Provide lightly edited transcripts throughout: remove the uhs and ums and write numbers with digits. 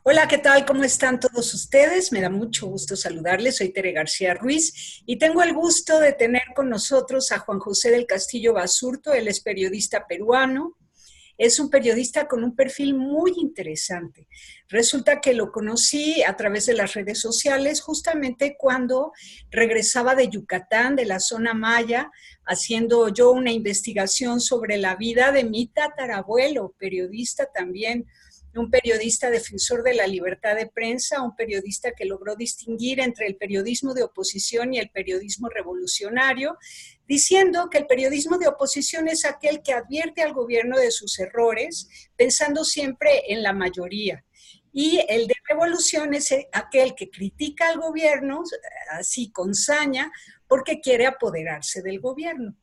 Hola, ¿qué tal? ¿Cómo están todos ustedes? Me da mucho gusto saludarles. Soy Tere García Ruiz y tengo el gusto de tener con nosotros a Juan José del Castillo Basurto. Él es periodista peruano. Es un periodista con un perfil muy interesante. Resulta que lo conocí a través de las redes sociales justamente cuando regresaba de Yucatán, de la zona maya, haciendo yo una investigación sobre la vida de mi tatarabuelo, periodista también, un periodista defensor de la libertad de prensa, un periodista que logró distinguir entre el periodismo de oposición y el periodismo revolucionario, diciendo que el periodismo de oposición es aquel que advierte al gobierno de sus errores, pensando siempre en la mayoría. Y el de revolución es aquel que critica al gobierno, así con saña, porque quiere apoderarse del gobierno.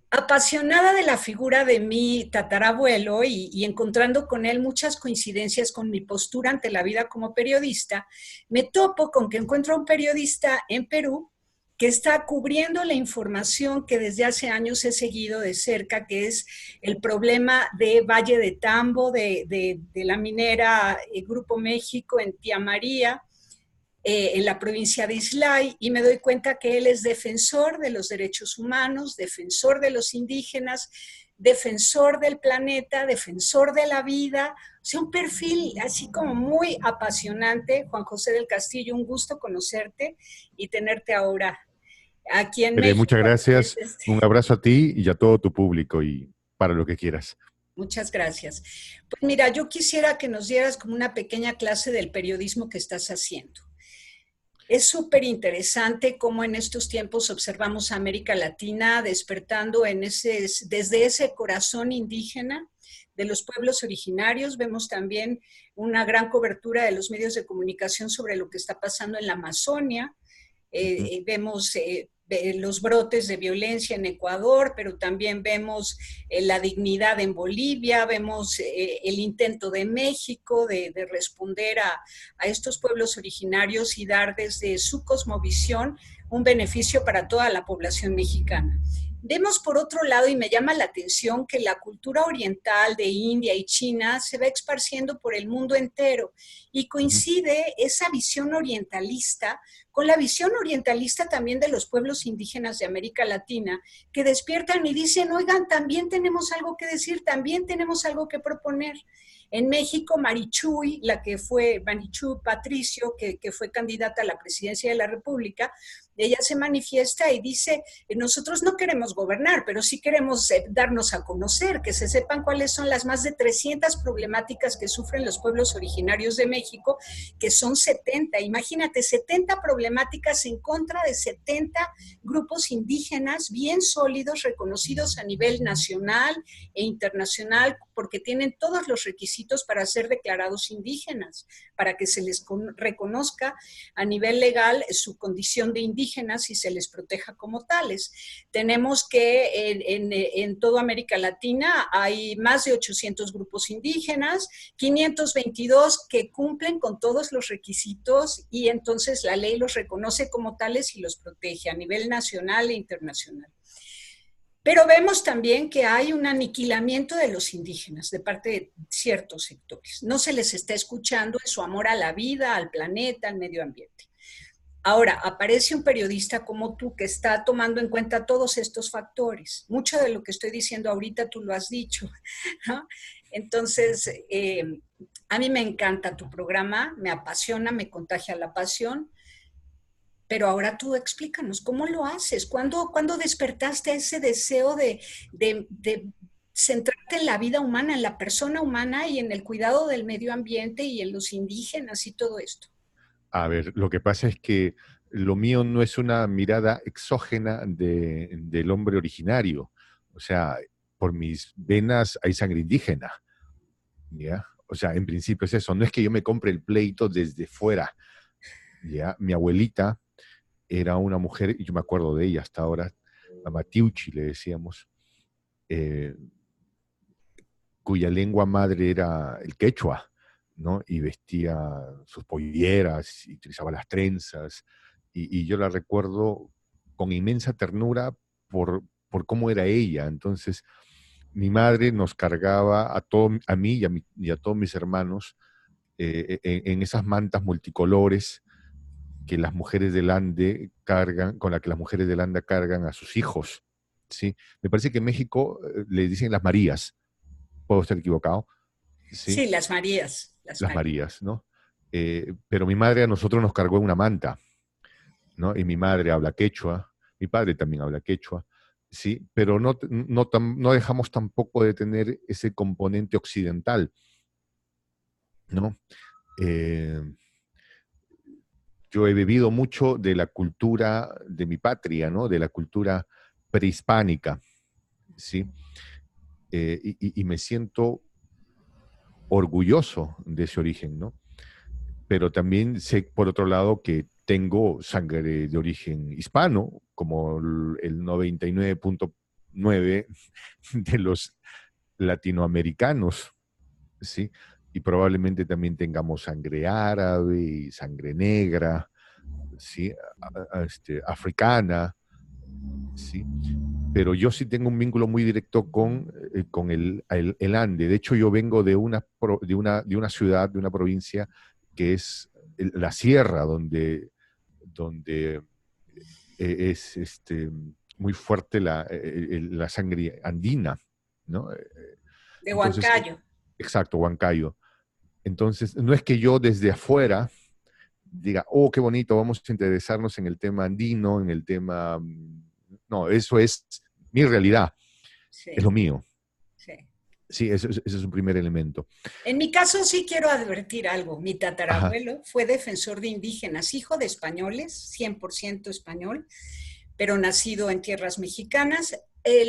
Apasionada de la figura de mi tatarabuelo y encontrando con él muchas coincidencias con mi postura ante la vida como periodista, me topo con que encuentro a un periodista en Perú que está cubriendo la información que desde hace años he seguido de cerca, que es el problema de Valle de Tambo, de la minera Grupo México en Tía María, en la provincia de Islay, y me doy cuenta que él es defensor de los derechos humanos, defensor de los indígenas, defensor del planeta, defensor de la vida. O sea, un perfil así como muy apasionante. Juan José del Castillo, un gusto conocerte y tenerte ahora aquí en Muchas México a través gracias. de este. Un abrazo a ti y a todo tu público y para lo que quieras. Muchas gracias. Pues mira, yo quisiera que nos dieras como una pequeña clase del periodismo que estás haciendo. Es súper interesante cómo en estos tiempos observamos a América Latina despertando desde ese corazón indígena de los pueblos originarios. Vemos también una gran cobertura de los medios de comunicación sobre lo que está pasando en la Amazonia. Ujú. Vemos los brotes de violencia en Ecuador, pero también vemos la dignidad en Bolivia, vemos el intento de México de responder a estos pueblos originarios y dar desde su cosmovisión un beneficio para toda la población mexicana. Vemos por otro lado, y me llama la atención, que la cultura oriental de India y China se va esparciendo por el mundo entero y Ujú. coincide esa visión orientalista con la visión orientalista también de los pueblos indígenas de América Latina, que despiertan y dicen, oigan, también tenemos algo que decir, también tenemos algo que proponer. En México, Marichuy, la que fue Marichuy Patricio, que fue candidata a la presidencia de la República, ella se manifiesta y dice, nosotros no queremos gobernar, pero sí queremos darnos a conocer, que se sepan cuáles son las más de 300 problemáticas que sufren los pueblos originarios de México, que son 70. Imagínate, 70 problemáticas en contra de 70 grupos indígenas bien sólidos, reconocidos a nivel nacional e internacional, porque tienen todos los requisitos para ser declarados indígenas, para que se les reconozca a nivel legal su condición de indígenas y se les proteja como tales. Tenemos que en toda América Latina hay más de 800 grupos indígenas, 522 que cumplen con todos los requisitos y entonces la ley los reconoce como tales y los protege a nivel nacional e internacional. Pero vemos también que hay un aniquilamiento de los indígenas de parte de ciertos sectores. No se les está escuchando en su amor a la vida, al planeta, al medio ambiente. Ahora, aparece un periodista como tú que está tomando en cuenta todos estos factores. Mucho de lo que estoy diciendo ahorita tú lo has dicho, ¿no? Entonces, a mí me encanta tu programa, me apasiona, me contagia la pasión, pero ahora tú explícanos, ¿cómo lo haces? ¿Cuándo despertaste ese deseo de centrarte en la vida humana, en la persona humana y en el cuidado del medio ambiente y en los indígenas y todo esto? A ver, lo que pasa es que lo mío no es una mirada exógena del hombre originario. O sea, por mis venas hay sangre indígena, ¿ya? O sea, en principio es eso. No es que yo me compre el pleito desde fuera, ¿ya? Mi abuelita era una mujer, y yo me acuerdo de ella hasta ahora, a Matiuchi le decíamos, eh, cuya lengua madre era el quechua, ¿no? Y vestía sus polleras y utilizaba las trenzas. Y yo la recuerdo con inmensa ternura por cómo era ella. Entonces, mi madre nos cargaba a mí y a todos mis hermanos en esas mantas multicolores que las mujeres del Ande cargan, con la que las mujeres del Ande cargan a sus hijos, ¿sí? Me parece que en México le dicen las Marías, puedo estar equivocado, ¿sí? Sí, las Marías, las Las Marías. Marías, ¿no? Pero mi madre a nosotros nos cargó en una manta, ¿no? Y mi madre habla quechua, mi padre también habla quechua, ¿sí? Pero no dejamos tampoco de tener ese componente occidental, ¿no? Eh, yo he bebido mucho de la cultura de mi patria, ¿no? De la cultura prehispánica, ¿sí? Y me siento orgulloso de ese origen, ¿no? Pero también sé, por otro lado, que tengo sangre de origen hispano, como el 99.9 de los latinoamericanos, ¿sí? Y probablemente también tengamos sangre árabe y sangre negra, ¿sí? Africana, ¿sí? Pero yo sí tengo un vínculo muy directo con el Ande. De hecho, yo vengo de una ciudad, de una provincia que es la sierra, donde es muy fuerte la sangre andina, ¿no? De Entonces, Huancayo. exacto, Huancayo. Entonces, no es que yo desde afuera diga, oh, qué bonito, vamos a interesarnos en el tema andino, en el tema... No, eso es mi realidad, es lo Sí, mío. sí. Sí, ese es un primer elemento. En mi caso sí quiero advertir algo. Mi Ajá, tatarabuelo fue defensor de indígenas, hijo de españoles, 100% español, pero nacido en tierras mexicanas.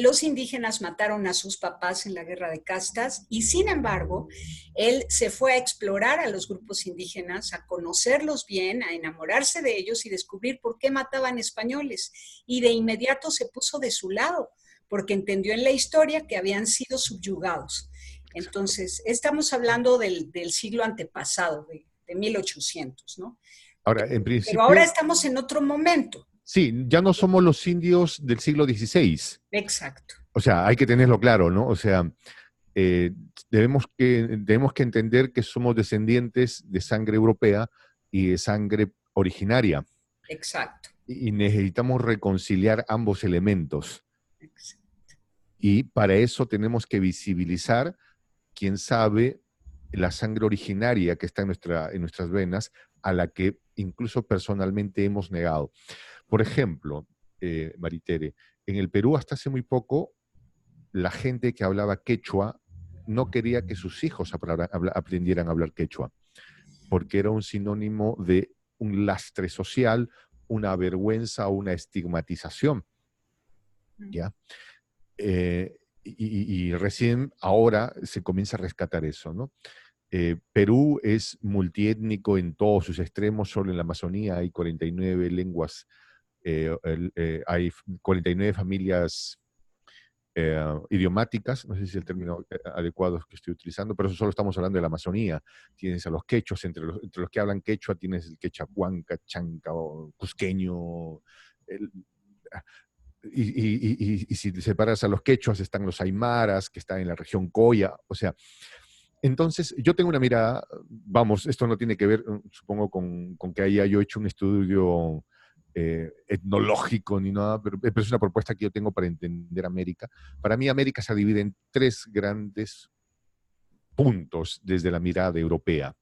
Los indígenas mataron a sus papás en la guerra de castas y sin embargo, él se fue a explorar a los grupos indígenas, a conocerlos bien, a enamorarse de ellos y descubrir por qué mataban españoles. Y de inmediato se puso de su lado, porque entendió en la historia que habían sido subyugados. exacto. Entonces, estamos hablando del siglo antepasado, de 1800, ¿no? Ahora, en Pero ahora principio, estamos en otro momento. sí, ya no somos los indios del siglo XVI. Exacto. O sea, hay que tenerlo claro, ¿no? O sea, eh, debemos que entender que somos descendientes de sangre europea y de sangre originaria. Exacto. Y necesitamos reconciliar ambos elementos. Exacto. Y para eso tenemos que visibilizar, quién sabe, la sangre originaria que está en nuestras venas, a la que incluso personalmente hemos negado. Por ejemplo, Maritere, en el Perú hasta hace muy poco, la gente que hablaba quechua no quería que sus hijos aprendieran a hablar quechua, porque era un sinónimo de un lastre social, una vergüenza o una estigmatización, ¿ya? Y recién ahora se comienza a rescatar eso, ¿no? Perú es multiétnico en todos sus extremos, solo en la Amazonía hay 49 lenguas, hay 49 familias idiomáticas, no sé si es el término adecuado que estoy utilizando, pero eso solo estamos hablando de la Amazonía. Tienes a los quechos, entre los que hablan quechua tienes el quechacuanca, chanca o cusqueño, el, y si te separas a los quechuas están los aymaras, que están en la región Coya, o sea, entonces yo tengo una mirada, vamos, esto no tiene que ver, supongo, con que haya yo hecho un estudio etnológico ni nada, pero es una propuesta que yo tengo para entender América. Para mí América se divide en tres grandes puntos desde la mirada europea.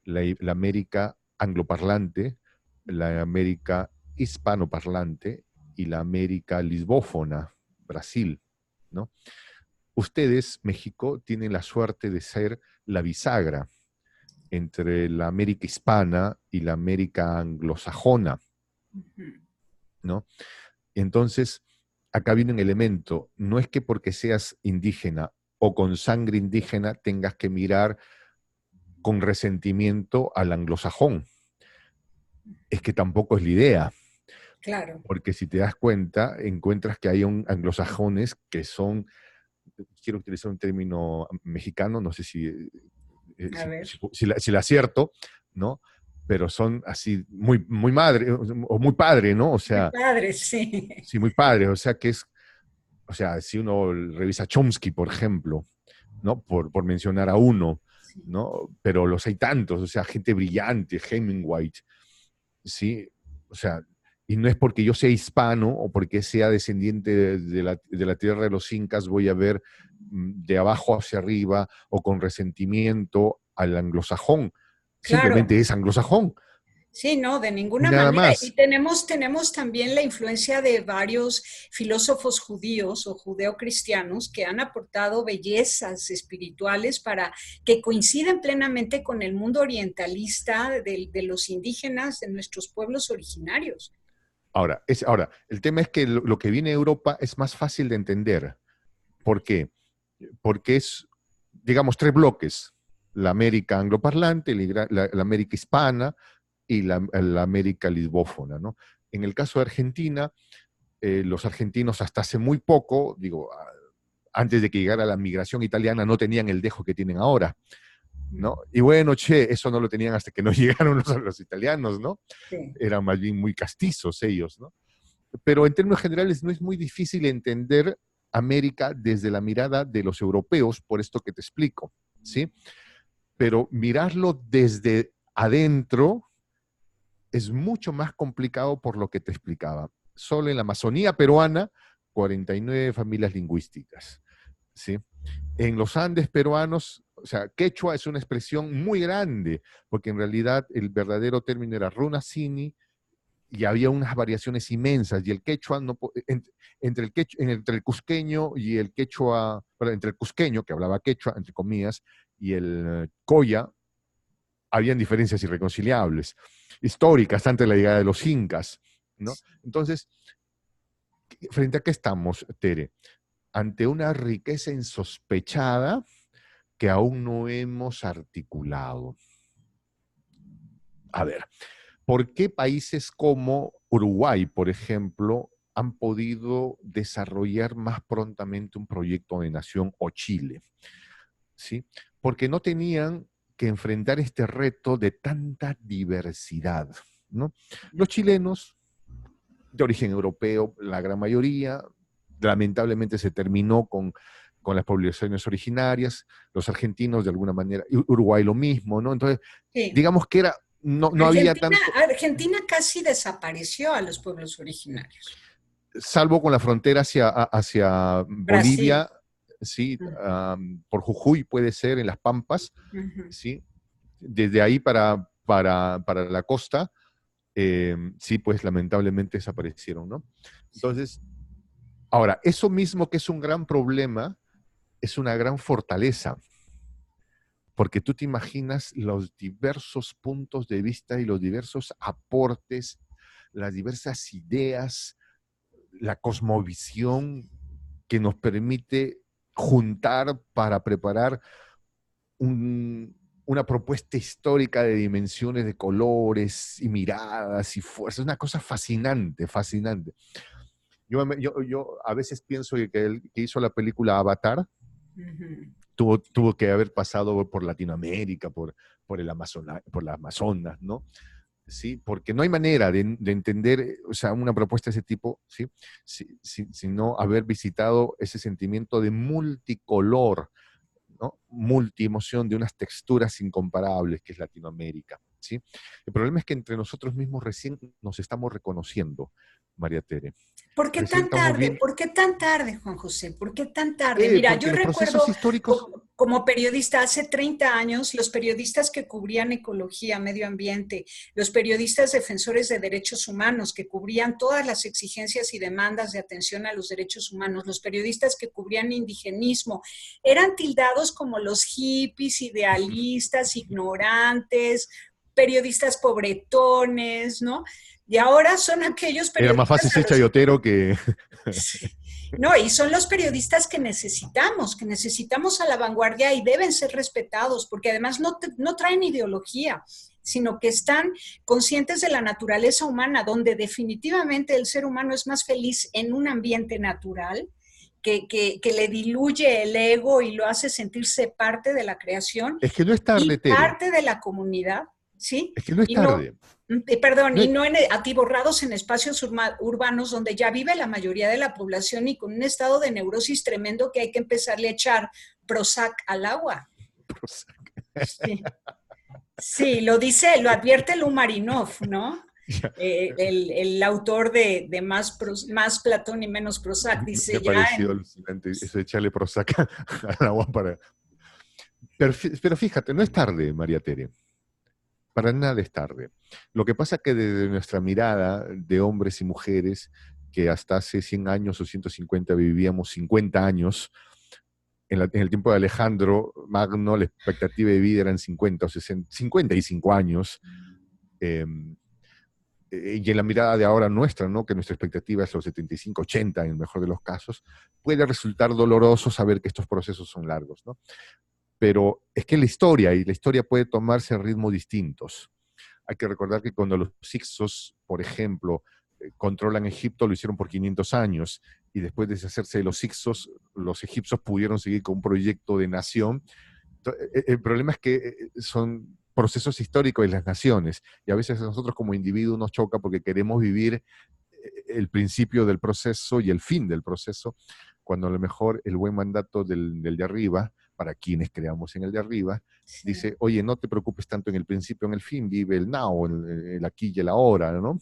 La América angloparlante, la América hispanoparlante y la América lisbófona, Brasil, ¿no? Ustedes, México, tienen la suerte de ser la bisagra entre la América hispana y la América anglosajona, ¿no? Entonces, acá viene un elemento, no es que porque seas indígena o con sangre indígena tengas que mirar con resentimiento al anglosajón, es que tampoco es la idea, Claro. porque si te das cuenta, encuentras que hay anglosajones que son, quiero utilizar un término mexicano, no sé A ver. si la acierto, ¿no? Pero son así muy, muy madre o muy padre, ¿no? O Muy sea, padre, sí. sí, muy padre, o sea, o sea, si uno revisa Chomsky, por ejemplo, ¿no? Por mencionar a uno, ¿no? Pero los hay tantos, o sea, gente brillante, Hemingway, ¿sí? O sea, y no es porque yo sea hispano o porque sea descendiente de la tierra de los incas, voy a ver de abajo hacia arriba o con resentimiento al anglosajón. Claro. Simplemente es anglosajón Sí, no, de y ninguna nada manera. Y más. tenemos también la influencia de varios filósofos judíos o judeocristianos que han aportado bellezas espirituales para que coinciden plenamente con el mundo orientalista de los indígenas de nuestros pueblos originarios. Ahora, el tema es que lo que viene de Europa es más fácil de entender. ¿Por qué? Porque es, digamos, tres bloques. La América angloparlante, la América hispana y la América lisbófona, ¿no? En el caso de Argentina, los argentinos hasta hace muy poco, digo, antes de que llegara la migración italiana, no tenían el dejo que tienen ahora, ¿no? Y bueno, che, eso no lo tenían hasta que no llegaron los italianos, ¿no? Sí. Eran más bien muy castizos ellos, ¿no? Pero en términos generales no es muy difícil entender América desde la mirada de los europeos, por esto que te explico, ¿sí? Pero mirarlo desde adentro es mucho más complicado por lo que te explicaba. Solo en la Amazonía peruana, 49 familias lingüísticas, ¿sí? En los Andes peruanos, o sea, quechua es una expresión muy grande, porque en realidad el verdadero término era runasini, y había unas variaciones inmensas, y el quechua, entre el cusqueño y el quechua, perdón, entre el cusqueño, que hablaba quechua, entre comillas, y el coya, habían diferencias irreconciliables, históricas, antes de la llegada de los incas, ¿no? Entonces, ¿frente a qué estamos, Tere? Ante una riqueza insospechada que aún no hemos articulado. A ver, ¿por qué países como Uruguay, por ejemplo, han podido desarrollar más prontamente un proyecto de nación, o Chile? ¿Sí? Porque no tenían que enfrentar este reto de tanta diversidad, ¿no? Los chilenos, de origen europeo, la gran mayoría, lamentablemente se terminó con las poblaciones originarias, los argentinos de alguna manera, y Uruguay lo mismo, ¿no? Entonces, Sí. digamos que era, no había tanto, Argentina casi desapareció a los pueblos originarios. salvo con la frontera hacia Brasil. Bolivia, ¿sí? Por Jujuy puede ser, en las Pampas, Ujú. ¿sí? Desde ahí para la costa, sí, pues lamentablemente desaparecieron, ¿no? Sí. Entonces, ahora, eso mismo que es un gran problema, es una gran fortaleza, porque tú te imaginas los diversos puntos de vista y los diversos aportes, las diversas ideas, la cosmovisión que nos permite juntar para preparar una propuesta histórica de dimensiones, de colores y miradas y fuerzas. Una cosa fascinante, fascinante. Yo a veces pienso que el que hizo la película Avatar Ujú. tuvo que haber pasado por Latinoamérica, por las Amazonas, ¿no? ¿Sí? Porque no hay manera de entender, o sea, una propuesta de ese tipo, ¿sí? Sino haber visitado ese sentimiento de multicolor, ¿no? Multiemoción, de unas texturas incomparables que es Latinoamérica, ¿sí? El problema es que entre nosotros mismos recién nos estamos reconociendo, María Tere. ¿Por qué Recién tan estamos tarde? viendo, ¿Por qué tan tarde, Juan José? ¿Por qué tan tarde? Mira, porque yo los procesos recuerdo históricos, como periodista hace 30 años, los periodistas que cubrían ecología, medio ambiente, los periodistas defensores de derechos humanos que cubrían todas las exigencias y demandas de atención a los derechos humanos, los periodistas que cubrían indigenismo, eran tildados como los hippies, idealistas, ignorantes, periodistas pobretones, ¿no? Y ahora son aquellos era más fácil periodistas a ser los chayotero que... sí. No, y son los periodistas que necesitamos a la vanguardia y deben ser respetados, porque además no traen ideología, sino que están conscientes de la naturaleza humana, donde definitivamente el ser humano es más feliz en un ambiente natural, que le diluye el ego y lo hace sentirse parte de la creación Es que no es tarde, y Tere. parte de la comunidad, ¿sí? Es que no es Y no, tarde. perdón, No y es- no atiborrados en espacios urbanos donde ya vive la mayoría de la población y con un estado de neurosis tremendo que hay que empezarle a echar Prozac al agua. Sí. Sí, lo dice, lo advierte Lumarinov, ¿no? El autor de más Platón y menos Prozac, Me dice ha ya parecido en... alucinante eso de echarle Prozac al agua para... Pero fíjate, no es tarde, María Tere. Para nada es tarde. Lo que pasa es que desde nuestra mirada de hombres y mujeres que hasta hace 100 años o 150 vivíamos 50 años, en el tiempo de Alejandro Magno la expectativa de vida eran 50 o 60, 55 años, eh, y en la mirada de ahora nuestra, ¿no? Que nuestra expectativa es los 75, 80 en el mejor de los casos, puede resultar doloroso saber que estos procesos son largos, ¿no? Pero es que la historia, y la historia puede tomarse en ritmos distintos. Hay que recordar que cuando los Hicsos, por ejemplo, controlan Egipto, lo hicieron por 500 años, y después de deshacerse de los Hicsos, los egipcios pudieron seguir con un proyecto de nación. El problema es que son procesos históricos de las naciones, y a veces a nosotros como individuos nos choca porque queremos vivir el principio del proceso y el fin del proceso, cuando a lo mejor el buen mandato del de arriba, para quienes creamos en el de arriba, Sí. dice, oye, no te preocupes tanto en el principio, en el fin, vive el now, el aquí y el ahora, ¿no?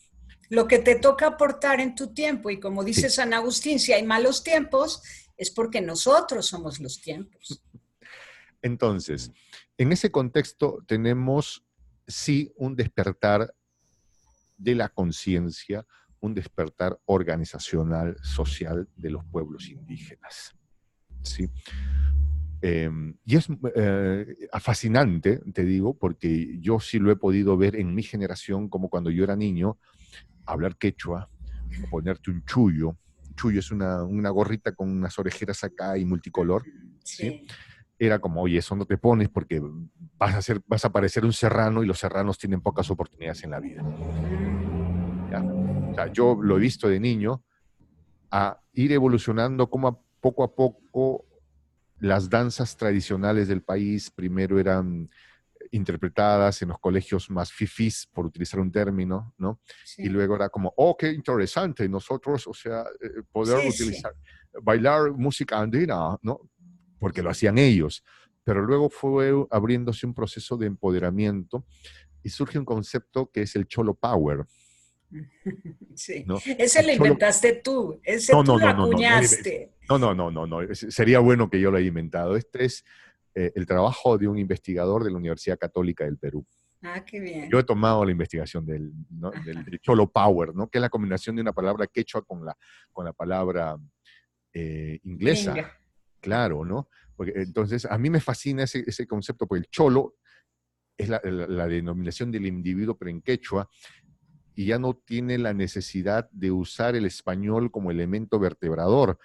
Lo que te toca aportar en tu tiempo, y como dice Sí. San Agustín, si hay malos tiempos, es porque nosotros somos los tiempos. Entonces, en ese contexto tenemos sí un despertar de la conciencia, un despertar organizacional, social de los pueblos indígenas. ¿Sí? Y es fascinante, te digo, porque yo sí lo he podido ver en mi generación, como cuando yo era niño, hablar quechua, o ponerte un chullo. Chullo es una gorrita con unas orejeras acá y multicolor, ¿sí? Sí. Era como, oye, eso no te pones porque vas a parecer un serrano y los serranos tienen pocas oportunidades en la vida. ¿Ya? O sea, yo lo he visto de niño a ir evolucionando como poco a poco las danzas tradicionales del país primero eran interpretadas en los colegios más fifís, por utilizar un término, ¿no? Y Sí, luego era como, oh, qué interesante, nosotros, o sea, poder sí, sí. utilizar, bailar música andina, ¿no? Porque lo hacían ellos. Pero luego fue abriéndose un proceso de empoderamiento y surge un concepto que es el Cholo Power, Sí, ¿no? ese El lo Cholo, inventaste tú, ese no, tú no, lo no, no, no, no, acuñaste. no, sería bueno que yo lo haya inventado. Este es el trabajo de un investigador de la Universidad Católica del Perú. Ah, qué Yo he bien. tomado la investigación ¿no? Ajá. del Cholo Power, ¿no? Que es la combinación de una palabra quechua con la palabra Gringa. inglesa, claro, ¿no? Porque, entonces, a mí me fascina ese concepto, porque el cholo es la denominación del individuo, pero en quechua, y ya no tiene la necesidad de usar el español como elemento vertebrador,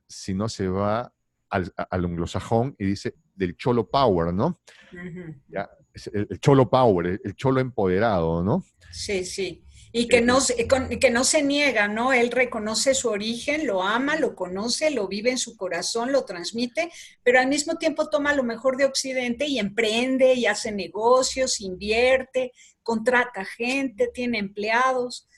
sino se va al anglosajón y dice del cholo power, ¿no? Ujú. Ya, el cholo power, el cholo empoderado, ¿no? Sí, sí. Y que Eh, no, que no se niega, ¿no? Él reconoce su origen, lo ama, lo conoce, lo vive en su corazón, lo transmite, pero al mismo tiempo toma lo mejor de Occidente y emprende y hace negocios, invierte, contrata gente, tiene empleados.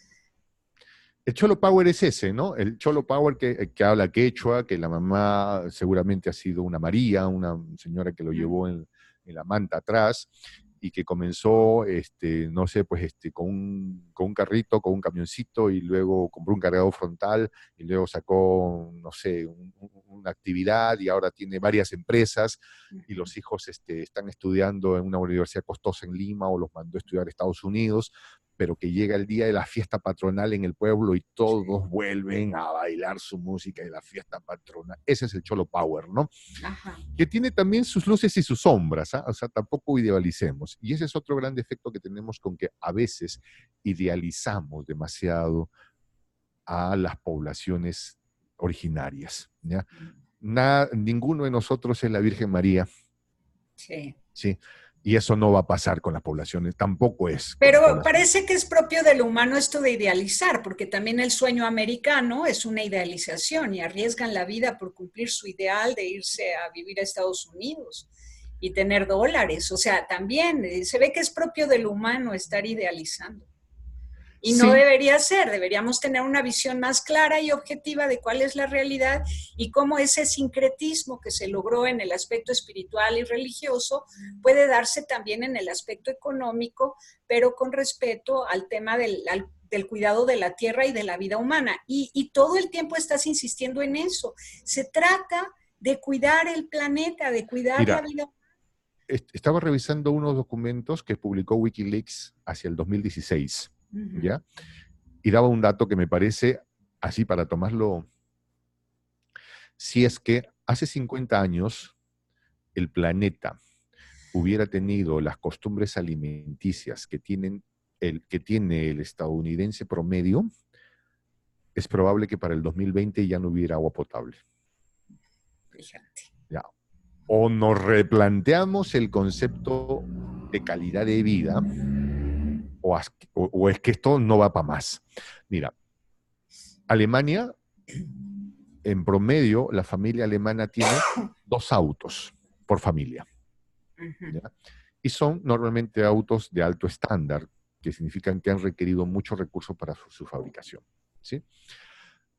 el cholo power es ese, ¿no? El cholo power que habla quechua, que la mamá seguramente ha sido una María, una señora que lo llevó en la manta atrás, y que comenzó, no sé, pues con un carrito, con un camioncito, y luego compró un cargador frontal, y luego sacó, no sé, una actividad, y ahora tiene varias empresas, y los hijos están estudiando en una universidad costosa en Lima, o los mandó a estudiar a Estados Unidos, pero que llega el día de la fiesta patronal en el pueblo y Sí. todos vuelven a bailar su música de la fiesta patronal. Ese es el Cholo Power, ¿no? Ajá. Que tiene también sus luces y sus sombras, ¿ah? O sea, tampoco idealicemos. Y ese es otro gran defecto que tenemos con que a veces idealizamos demasiado a las poblaciones originarias, ¿ya? Ninguno de nosotros es la Virgen María, Sí. ¿sí? Y eso no va a pasar con las poblaciones, tampoco es con las Pero poblaciones. parece que es propio del humano esto de idealizar, porque también el sueño americano es una idealización y arriesgan la vida por cumplir su ideal de irse a vivir a Estados Unidos y tener dólares. O sea, también se ve que es propio del humano estar idealizando. Y no Sí, debería ser, deberíamos tener una visión más clara y objetiva de cuál es la realidad y cómo ese sincretismo que se logró en el aspecto espiritual y religioso puede darse también en el aspecto económico, pero con respeto al tema del cuidado de la tierra y de la vida humana. Y todo el tiempo estás insistiendo en eso. Se trata de cuidar el planeta, de cuidar la mira, vida. estaba revisando unos documentos que publicó Wikileaks hacia el 2016, Uh -huh. ¿ya? Y daba un dato que me parece, así para tomarlo, si es que hace 50 años el planeta hubiera tenido las costumbres alimenticias que tiene el estadounidense promedio, es probable que para el 2020 ya no hubiera agua potable. Fíjate. ¿Ya? O nos replanteamos el concepto de calidad de vida, o es que esto no va para más. Mira, Alemania, en promedio, la familia alemana tiene 2 autos por familia. Uh -huh. ¿Ya? Y son normalmente autos de alto estándar, que significan que han requerido muchos recursos para su fabricación. ¿Sí?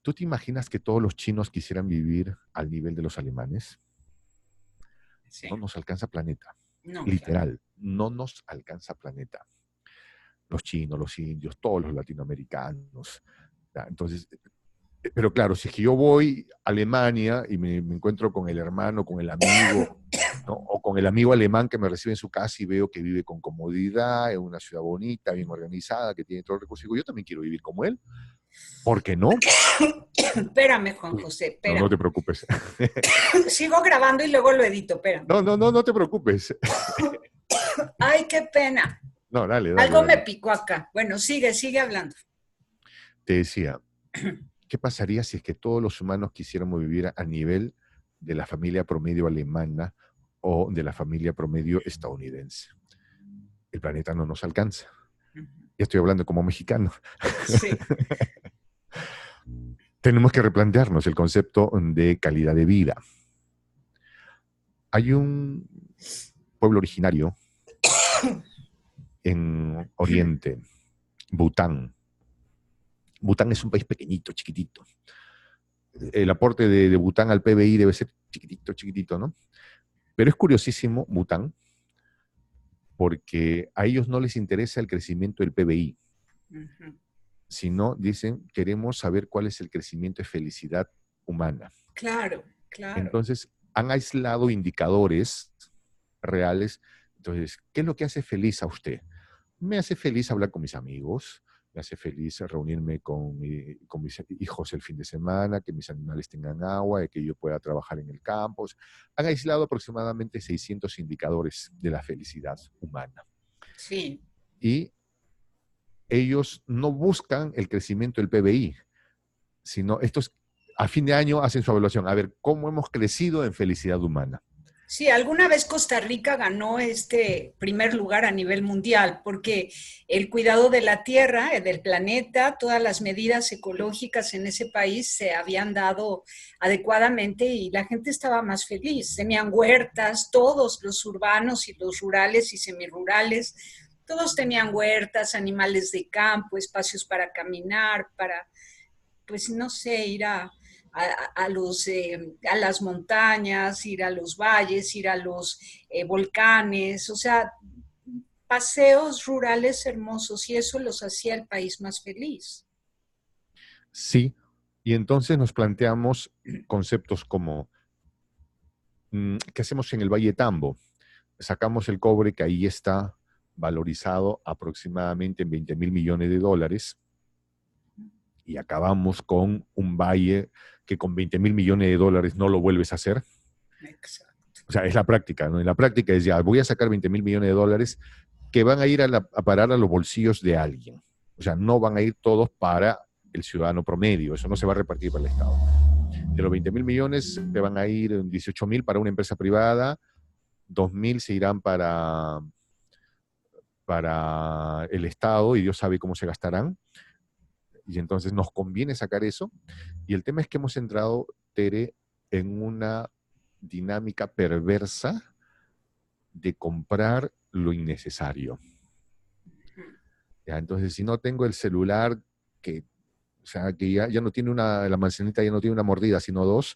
¿Tú te imaginas que todos los chinos quisieran vivir al nivel de los alemanes? Sí. No nos alcanza planeta. No, claro. Literal, no nos alcanza planeta. Los chinos, los indios, todos los latinoamericanos. ¿Ya? Entonces, pero claro, si es que yo voy a Alemania y me encuentro con el hermano, con el amigo, ¿no? O con el amigo alemán que me recibe en su casa y veo que vive con comodidad, en una ciudad bonita, bien organizada, que tiene todo el recurso, digo, yo también quiero vivir como él. ¿Por qué no? Espérame, Juan José, No, no espérame. te preocupes. Sigo grabando y luego lo edito, espérame. No, no, no, no te preocupes. Ay, qué pena. No, dale, dale, Algo me dale. picó acá. Bueno, sigue hablando. Te decía, ¿qué pasaría si es que todos los humanos quisiéramos vivir a nivel de la familia promedio alemana o de la familia promedio estadounidense? El planeta no nos alcanza. Ya estoy hablando como mexicano. Sí. Tenemos que replantearnos el concepto de calidad de vida. Hay un pueblo originario en Oriente, Bután. Bután es un país pequeñito, chiquitito. El aporte de Bután al PBI debe ser chiquitito, chiquitito, ¿no? Pero es curiosísimo Bután, porque a ellos no les interesa el crecimiento del PBI, sino dicen, queremos saber cuál es el crecimiento de felicidad humana. Claro, claro. Entonces, han aislado indicadores reales. Entonces, ¿qué es lo que hace feliz a usted? Me hace feliz hablar con mis amigos, me hace feliz reunirme con mis hijos el fin de semana, que mis animales tengan agua, que yo pueda trabajar en el campo. Han aislado aproximadamente 600 indicadores de la felicidad humana. Sí. Y ellos no buscan el crecimiento del PBI, sino estos a fin de año hacen su evaluación, a ver cómo hemos crecido en felicidad humana. Sí, alguna vez Costa Rica ganó este primer lugar a nivel mundial porque el cuidado de la tierra, del planeta, todas las medidas ecológicas en ese país se habían dado adecuadamente y la gente estaba más feliz. Tenían huertas, todos los urbanos y los rurales y semirurales, todos tenían huertas, animales de campo, espacios para caminar, para, pues no sé, ir a las montañas, ir a los valles, ir a los volcanes, o sea, paseos rurales hermosos y eso los hacía el país más feliz. Sí, y entonces nos planteamos conceptos como, ¿qué hacemos en el Valle Tambo? Sacamos el cobre que ahí está valorizado aproximadamente en 20.000 millones de dólares y acabamos con un valle que con 20.000 millones de dólares no lo vuelves a hacer. Exacto. O sea, es la práctica, ¿no? En la práctica es ya, voy a sacar 20.000 millones de dólares que van a ir a parar a los bolsillos de alguien. O sea, no van a ir todos para el ciudadano promedio, eso no se va a repartir para el Estado. De los 20.000 millones te van a ir 18.000 para una empresa privada, 2.000 se irán para el Estado y Dios sabe cómo se gastarán. Y entonces nos conviene sacar eso. Y el tema es que hemos entrado, Tere, en una dinámica perversa de comprar lo innecesario. ¿ya? Entonces, si no tengo el celular, que, o sea, que ya no tiene la manzanita ya no tiene una mordida, sino dos,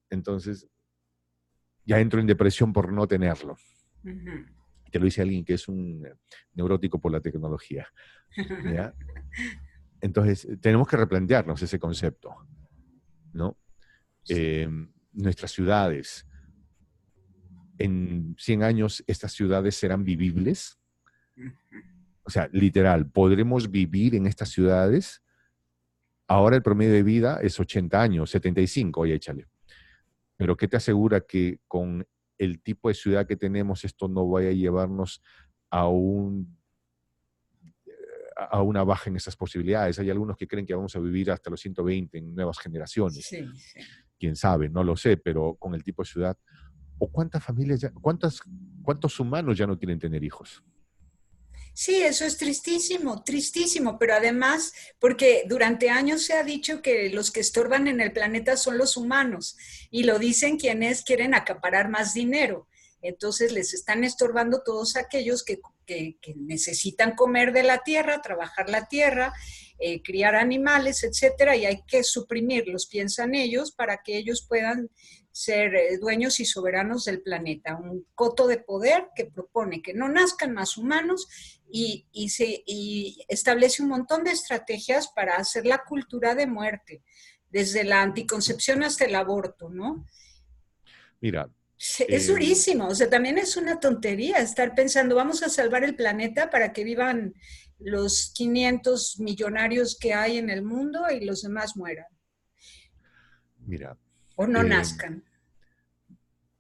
entonces ya entro en depresión por no tenerlo. Ujú. Te lo dice alguien que es un neurótico por la tecnología, ¿ya? Entonces, tenemos que replantearnos ese concepto, ¿no? Sí. Nuestras ciudades, en 100 años, ¿estas ciudades serán vivibles? O sea, literal, ¿podremos vivir en estas ciudades? Ahora el promedio de vida es 80 años, 75, oye, échale. Pero ¿qué te asegura que con el tipo de ciudad que tenemos esto no vaya a llevarnos a a una baja en esas posibilidades? Hay algunos que creen que vamos a vivir hasta los 120 en nuevas generaciones. Sí, sí. Quién sabe, no lo sé, pero con el tipo de ciudad. ¿O cuántas familias cuántos humanos ya no quieren tener hijos? Sí, eso es tristísimo, tristísimo, pero además, porque durante años se ha dicho que los que estorban en el planeta son los humanos, y lo dicen quienes quieren acaparar más dinero. Entonces les están estorbando todos aquellos que necesitan comer de la tierra, trabajar la tierra, criar animales, etcétera, y hay que suprimirlos, piensan ellos, para que ellos puedan ser dueños y soberanos del planeta. Un coto de poder que propone que no nazcan más humanos y establece un montón de estrategias para hacer la cultura de muerte, desde la anticoncepción hasta el aborto, ¿no? Mira, Es eh, durísimo, o sea, también es una tontería estar pensando, vamos a salvar el planeta para que vivan los 500 millonarios que hay en el mundo y los demás mueran mira, o no eh, nazcan.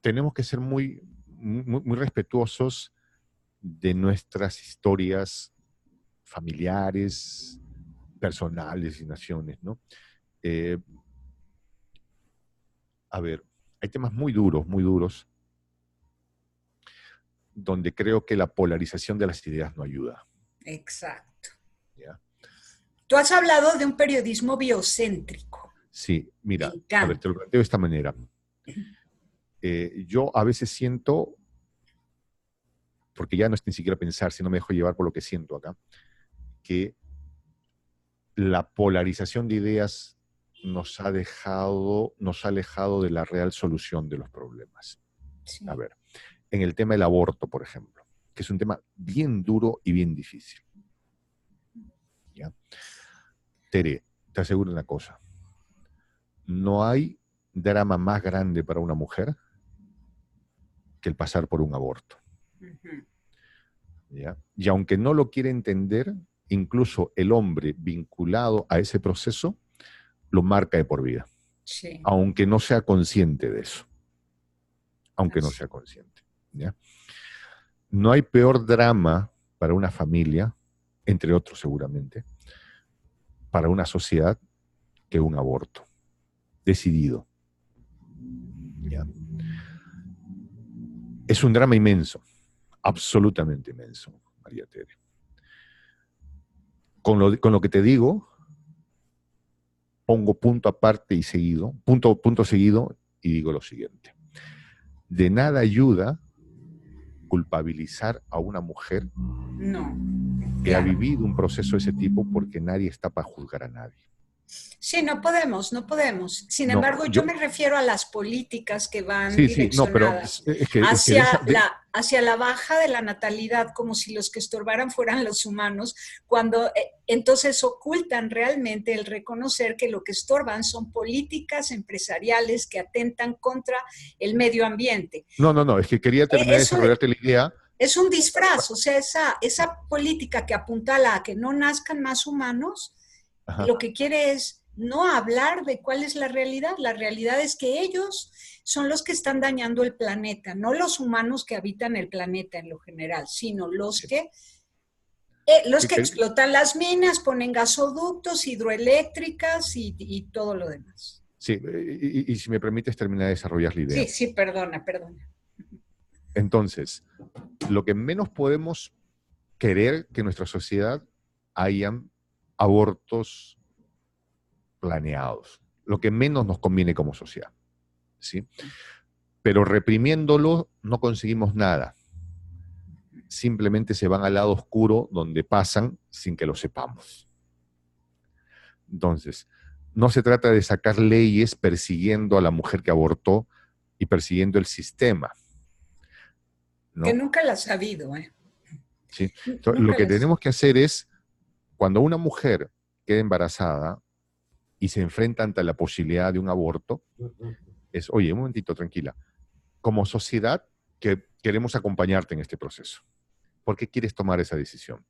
tenemos que ser muy respetuosos de nuestras historias familiares, personales y naciones, ¿no? Eh, a ver, hay temas muy duros, donde creo que la polarización de las ideas no ayuda. Exacto. ¿Ya? Tú has hablado de un periodismo biocéntrico. Sí, Me mira, a ver, te encanta. lo planteo de esta manera. Yo a veces siento, porque ya no es ni siquiera pensar, sino me dejo llevar por lo que siento acá, que la polarización de ideas nos ha alejado de la real solución de los problemas. A Sí. ver, en el tema del aborto, por ejemplo, que es un tema bien duro y bien difícil. ¿Ya? Tere, te aseguro una cosa, no hay drama más grande para una mujer que el pasar por un aborto. Uh-huh. ¿Ya? Y aunque no lo quiere entender, incluso el hombre vinculado a ese proceso lo marca de por vida, Sí. aunque no sea consciente de eso, aunque no Así. sea consciente. ¿Ya? No hay peor drama para una familia, entre otros seguramente, para una sociedad que un aborto decidido. ¿Ya? Es un drama inmenso, absolutamente inmenso, María Tere. Con lo que te digo, pongo punto aparte y seguido, punto seguido, y digo lo siguiente. De nada ayuda culpabilizar a una mujer No, que ha claro. vivido un proceso de ese tipo, porque nadie está para juzgar a nadie. Sí, no podemos, no podemos. Sin No, embargo, yo me refiero a las políticas que van sí, no, pero direccionadas es que de esa, hacia la baja de la natalidad, como si los que estorbaran fueran los humanos, cuando entonces ocultan realmente el reconocer que lo que estorban son políticas empresariales que atentan contra el medio ambiente. no, es que quería terminar de Eso desarrollarte la idea. es un disfraz, o sea, esa política que apuntala a que no nazcan más humanos, Ajá. lo que quiere es no hablar de cuál es la realidad. La realidad es que ellos son los que están dañando el planeta, no los humanos que habitan el planeta en lo general, sino Sí. los Que que quer- explotan las minas, ponen gasoductos, hidroeléctricas y todo lo demás. sí, y si me permites terminar de desarrollar la idea. Sí, sí, perdona, perdona. Entonces, lo que menos podemos querer que en nuestra sociedad hayan abortos planeados, lo que menos nos conviene como sociedad, ¿sí? Pero reprimiéndolo no conseguimos nada. simplemente se van al lado oscuro donde pasan sin que lo sepamos. Entonces, no se trata de sacar leyes persiguiendo a la mujer que abortó y persiguiendo el sistema, ¿no? Que nunca las ha habido, ¿eh? ¿Sí? Entonces, lo que tenemos que hacer es, cuando una mujer queda embarazada y se enfrenta ante la posibilidad de un aborto, es, oye, un momentito, tranquila. Como sociedad, que queremos acompañarte en este proceso. ¿Por qué quieres tomar esa decisión?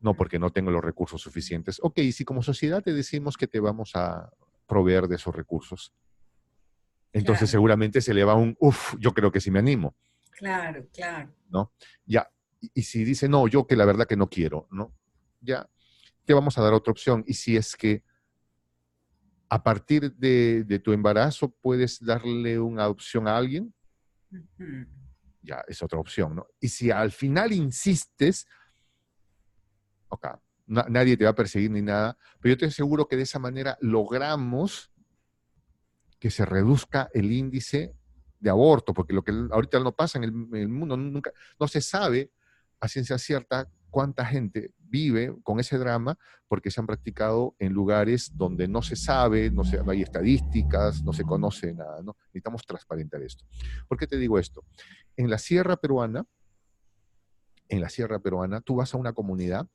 No, porque no tengo los recursos suficientes. Ok, si como sociedad te decimos que te vamos a proveer de esos recursos, entonces Claro. seguramente se le va un, uff, yo creo que sí me animo. Claro, claro. ¿No? Ya, y si dice, no, yo que la verdad que no quiero, ¿no? Ya, te vamos a dar otra opción. Y si es que a partir de tu embarazo puedes darle una opción a alguien, ya es otra opción, ¿no? Y si al final insistes, ok, nadie te va a perseguir ni nada, pero yo te aseguro que de esa manera logramos que se reduzca el índice de aborto, porque lo que ahorita no pasa en el mundo, nunca, no se sabe a ciencia cierta cuánta gente vive con ese drama porque se han practicado en lugares donde no se sabe, no hay estadísticas, no se conoce nada, ¿no? Necesitamos transparentar esto. ¿Por qué te digo esto? En la sierra peruana, tú vas a una comunidad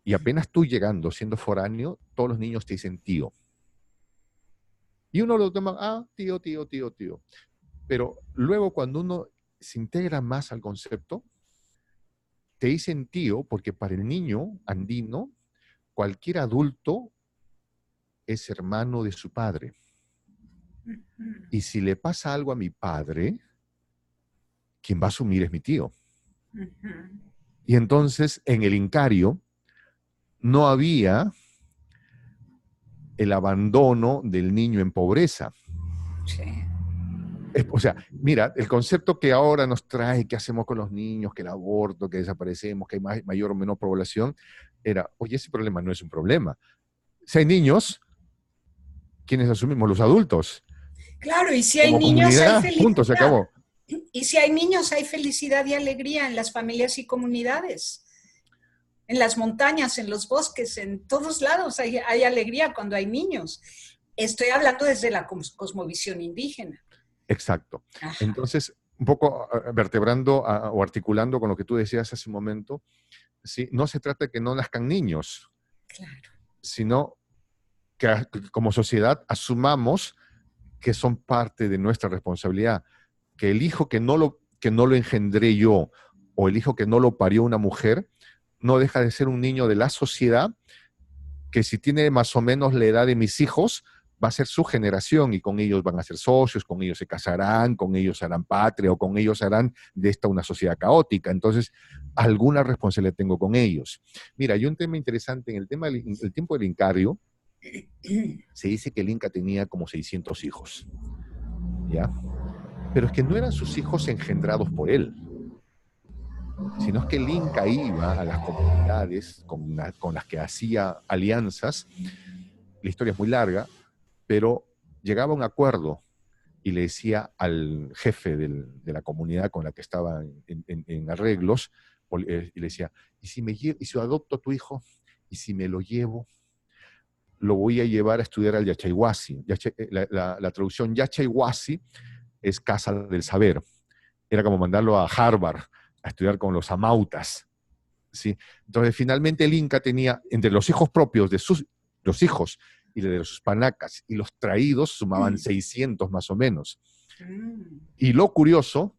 y apenas tú llegando, siendo foráneo, todos los niños te dicen tío. Y uno lo toma, tío, tío, tío, tío. Pero luego cuando uno se integra más al concepto, te dicen tío porque para el niño andino, cualquier adulto es hermano de su padre. Y si le pasa algo a mi padre, quien va a asumir es mi tío. Y entonces en el Incario no había el abandono del niño en pobreza. Sí. O sea, mira, el concepto que ahora nos trae, qué hacemos con los niños, que el aborto, que desaparecemos, que hay mayor o menor población, era, oye, ese problema no es un problema. Si hay niños, ¿quiénes asumimos? Los adultos. Claro, y si hay Como niños, hay comunidad, punto, se felicidad. acabó. Y si hay niños, hay felicidad y alegría en las familias y comunidades. En las montañas, en los bosques, en todos lados hay alegría cuando hay niños. Estoy hablando desde la cosmovisión indígena. Exacto. Ajá. Entonces, un poco vertebrando o articulando con lo que tú decías hace un momento, ¿sí? No se trata de que no nazcan niños, Claro. sino que como sociedad asumamos que son parte de nuestra responsabilidad, que el hijo que no lo engendré yo o el hijo que no lo parió una mujer, no deja de ser un niño de la sociedad que si tiene más o menos la edad de mis hijos, va a ser su generación y con ellos van a ser socios, con ellos se casarán, con ellos harán patria o con ellos harán de esta una sociedad caótica. Entonces, alguna responsabilidad tengo con ellos. Mira, hay un tema interesante en el tiempo del Incario, se dice que el Inca tenía como 600 hijos, ¿ya? Pero es que no eran sus hijos engendrados por él, sino es que el Inca iba a las comunidades con las que hacía alianzas. La historia es muy larga, pero llegaba a un acuerdo y le decía al jefe de la comunidad con la que estaba en arreglos, y le decía, ¿y si adopto a tu hijo? ¿Y si me lo llevo? Lo voy a llevar a estudiar al Yachayhuasi. La traducción Yachayhuasi es casa del saber. Era como mandarlo a Harvard a estudiar con los amautas, ¿sí? Entonces, finalmente el Inca tenía, entre los hijos propios de los hijos y de los panacas y los traídos, sumaban 600 más o menos. Y lo curioso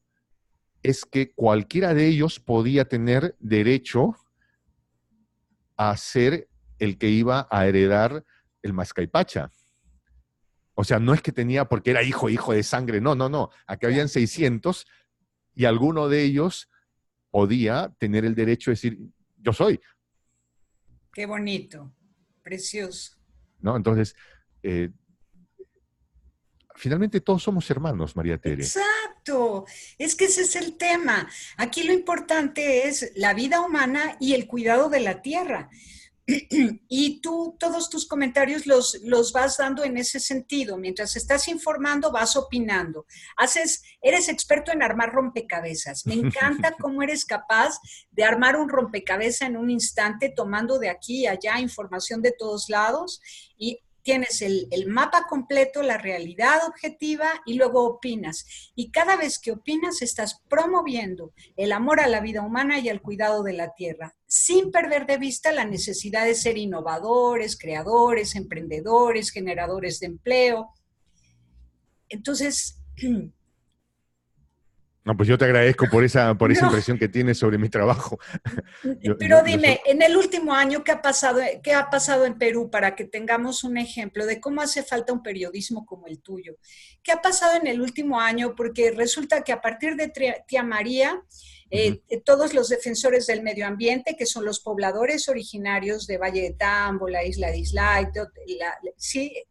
es que cualquiera de ellos podía tener derecho a ser el que iba a heredar el Mascaipacha. O sea, no es que tenía porque era hijo de sangre, no. Aquí habían 600 y alguno de ellos podía tener el derecho de decir, yo soy. Qué bonito, precioso. ¿No? Entonces, finalmente todos somos hermanos, María Tere. Exacto, es que ese es el tema. Aquí lo importante es la vida humana y el cuidado de la tierra, Y tú todos tus comentarios los vas dando en ese sentido. Mientras estás informando, vas opinando. Eres experto en armar rompecabezas. Me encanta cómo eres capaz de armar un rompecabezas en un instante, tomando de aquí y allá información de todos lados y tienes el mapa completo, la realidad objetiva y luego opinas. Y cada vez que opinas estás promoviendo el amor a la vida humana y al cuidado de la tierra, sin perder de vista la necesidad de ser innovadores, creadores, emprendedores, generadores de empleo. Entonces, No, pues yo te agradezco por esa no, impresión que tienes sobre mi trabajo. pero dime, en el último año, qué ha pasado en Perú para que tengamos un ejemplo de cómo hace falta un periodismo como el tuyo? ¿Qué ha pasado en el último año? Porque resulta que a partir de Tía María, todos los defensores del medio ambiente, que son los pobladores originarios de Valle de Tambo, la isla de Islay,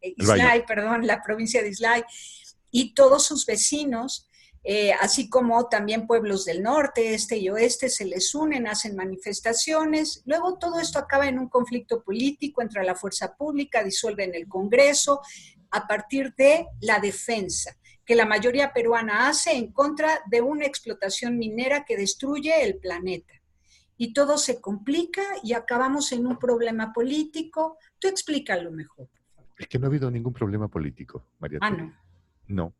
Islay, perdón, la provincia de Islay, y todos sus vecinos, así como también pueblos del norte, este y oeste, se les unen, hacen manifestaciones. Luego todo esto acaba en un conflicto político, entra la fuerza pública, disuelven el Congreso, a partir de la defensa que la mayoría peruana hace en contra de una explotación minera que destruye el planeta. Y todo se complica y acabamos en un problema político. Tú explícalo mejor. Es que no ha habido ningún problema político, María Teresa. No. No,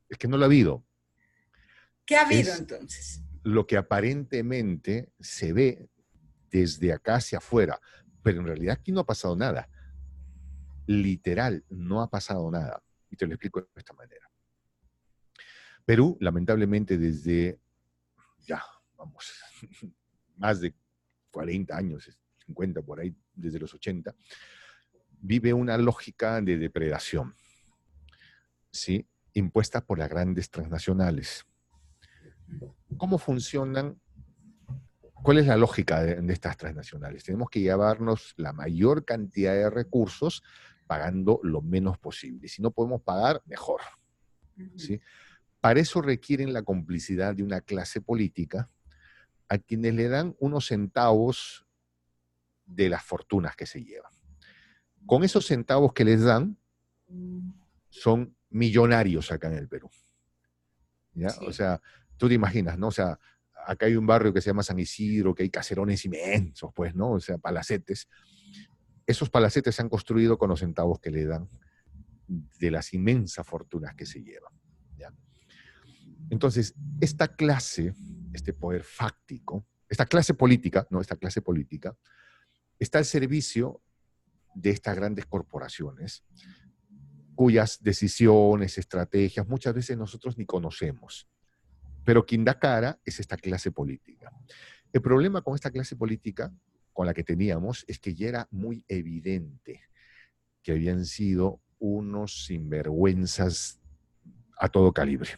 es que no lo ha habido. ¿Qué ha habido entonces? Lo que aparentemente se ve desde acá hacia afuera, pero en realidad aquí no ha pasado nada. Literal, no ha pasado nada. Y te lo explico de esta manera. Perú, lamentablemente, desde ya, vamos, más de 40 años, 50 por ahí, desde los 80, vive una lógica de depredación, ¿sí? Impuesta por las grandes transnacionales. ¿Cómo funcionan? ¿Cuál es la lógica de estas transnacionales? Tenemos que llevarnos la mayor cantidad de recursos pagando lo menos posible. Si no podemos pagar, mejor, ¿sí? Para eso requieren la complicidad de una clase política a quienes le dan unos centavos de las fortunas que se llevan. Con esos centavos que les dan, son millonarios acá en el Perú. ¿Ya? Sí. O sea, tú te imaginas, ¿no? O sea, acá hay un barrio que se llama San Isidro, que hay caserones inmensos, pues, ¿no? O sea, palacetes. Esos palacetes se han construido con los centavos que le dan de las inmensas fortunas que se llevan. ¿Ya? Entonces, esta clase, este poder fáctico, esta clase política, está al servicio de estas grandes corporaciones, cuyas decisiones, estrategias, muchas veces nosotros ni conocemos. Pero quien da cara es esta clase política. El problema con esta clase política, con la que teníamos, es que ya era muy evidente que habían sido unos sinvergüenzas a todo calibre.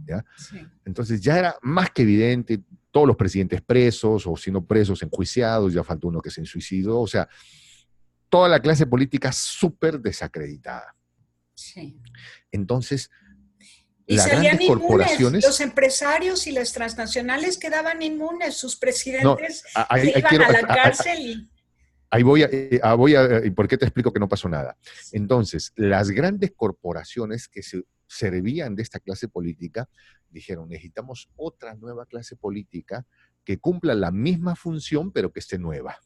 ¿Ya? Sí. Entonces ya era más que evidente, todos los presidentes presos, o si no presos, enjuiciados, ya faltó uno que se suicidó, o sea, toda la clase política súper desacreditada. Sí. Entonces, y las grandes corporaciones, los empresarios y las transnacionales quedaban inmunes, sus presidentes se iban a la cárcel y... Ahí ¿por qué te explico que no pasó nada? Entonces, las grandes corporaciones que se servían de esta clase política dijeron, necesitamos otra nueva clase política que cumpla la misma función, pero que esté nueva.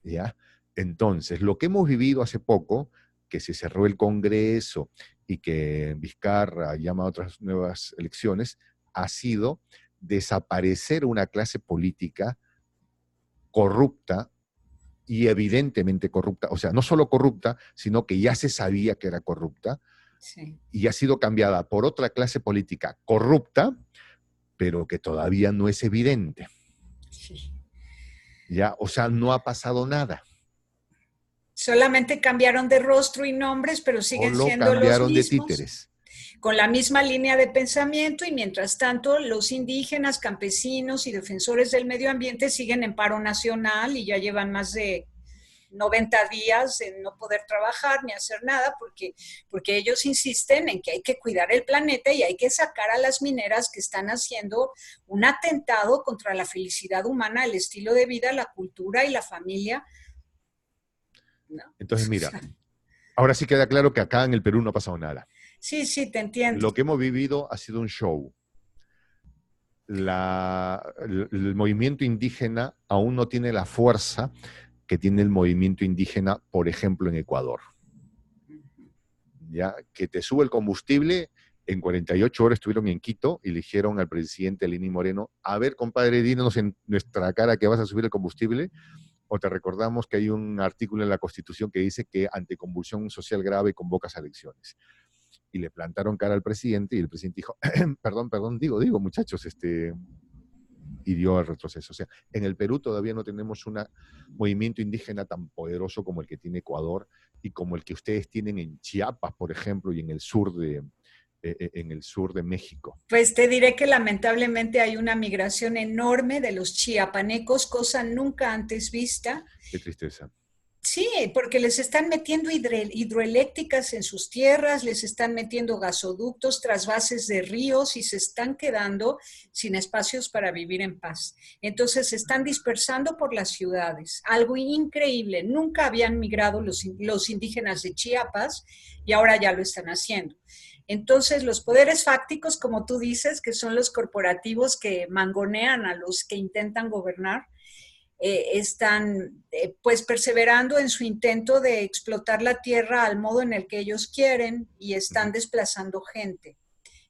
¿Ya? Entonces, lo que hemos vivido hace poco, que se cerró el Congreso y que Vizcarra llama a otras nuevas elecciones, ha sido desaparecer una clase política corrupta y evidentemente corrupta, o sea, no solo corrupta, sino que ya se sabía que era corrupta, sí. Y ha sido cambiada por otra clase política corrupta, pero que todavía no es evidente. Sí. Ya, o sea, no ha pasado nada. Solamente cambiaron de rostro y nombres, pero siguen siendo los mismos. De títeres. Con la misma línea de pensamiento y mientras tanto los indígenas, campesinos y defensores del medio ambiente siguen en paro nacional y ya llevan más de 90 días en no poder trabajar ni hacer nada, porque ellos insisten en que hay que cuidar el planeta y hay que sacar a las mineras que están haciendo un atentado contra la felicidad humana, el estilo de vida, la cultura y la familia. No. Entonces, mira, ahora sí queda claro que acá en el Perú no ha pasado nada. Sí, sí, te entiendo. Lo que hemos vivido ha sido un show. El movimiento indígena aún no tiene la fuerza que tiene el movimiento indígena, por ejemplo, en Ecuador. Ya que te sube el combustible, en 48 horas estuvieron en Quito y le dijeron al presidente Lenín Moreno: a ver, compadre, dinos en nuestra cara que vas a subir el combustible, o te recordamos que hay un artículo en la Constitución que dice que ante convulsión social grave convocas a elecciones. Y le plantaron cara al presidente y el presidente dijo: perdón, digo, muchachos, y dio el retroceso. O sea, en el Perú todavía no tenemos un movimiento indígena tan poderoso como el que tiene Ecuador y como el que ustedes tienen en Chiapas, por ejemplo, y en el sur de México. Pues te diré que lamentablemente hay una migración enorme de los chiapanecos, cosa nunca antes vista. Qué tristeza. Sí, porque les están metiendo hidroeléctricas en sus tierras, les están metiendo gasoductos, trasvases de ríos y se están quedando sin espacios para vivir en paz. Entonces se están dispersando por las ciudades. Algo increíble. Nunca habían migrado los indígenas de Chiapas y ahora ya lo están haciendo. Entonces, los poderes fácticos, como tú dices, que son los corporativos que mangonean a los que intentan gobernar, están pues perseverando en su intento de explotar la tierra al modo en el que ellos quieren y están desplazando gente.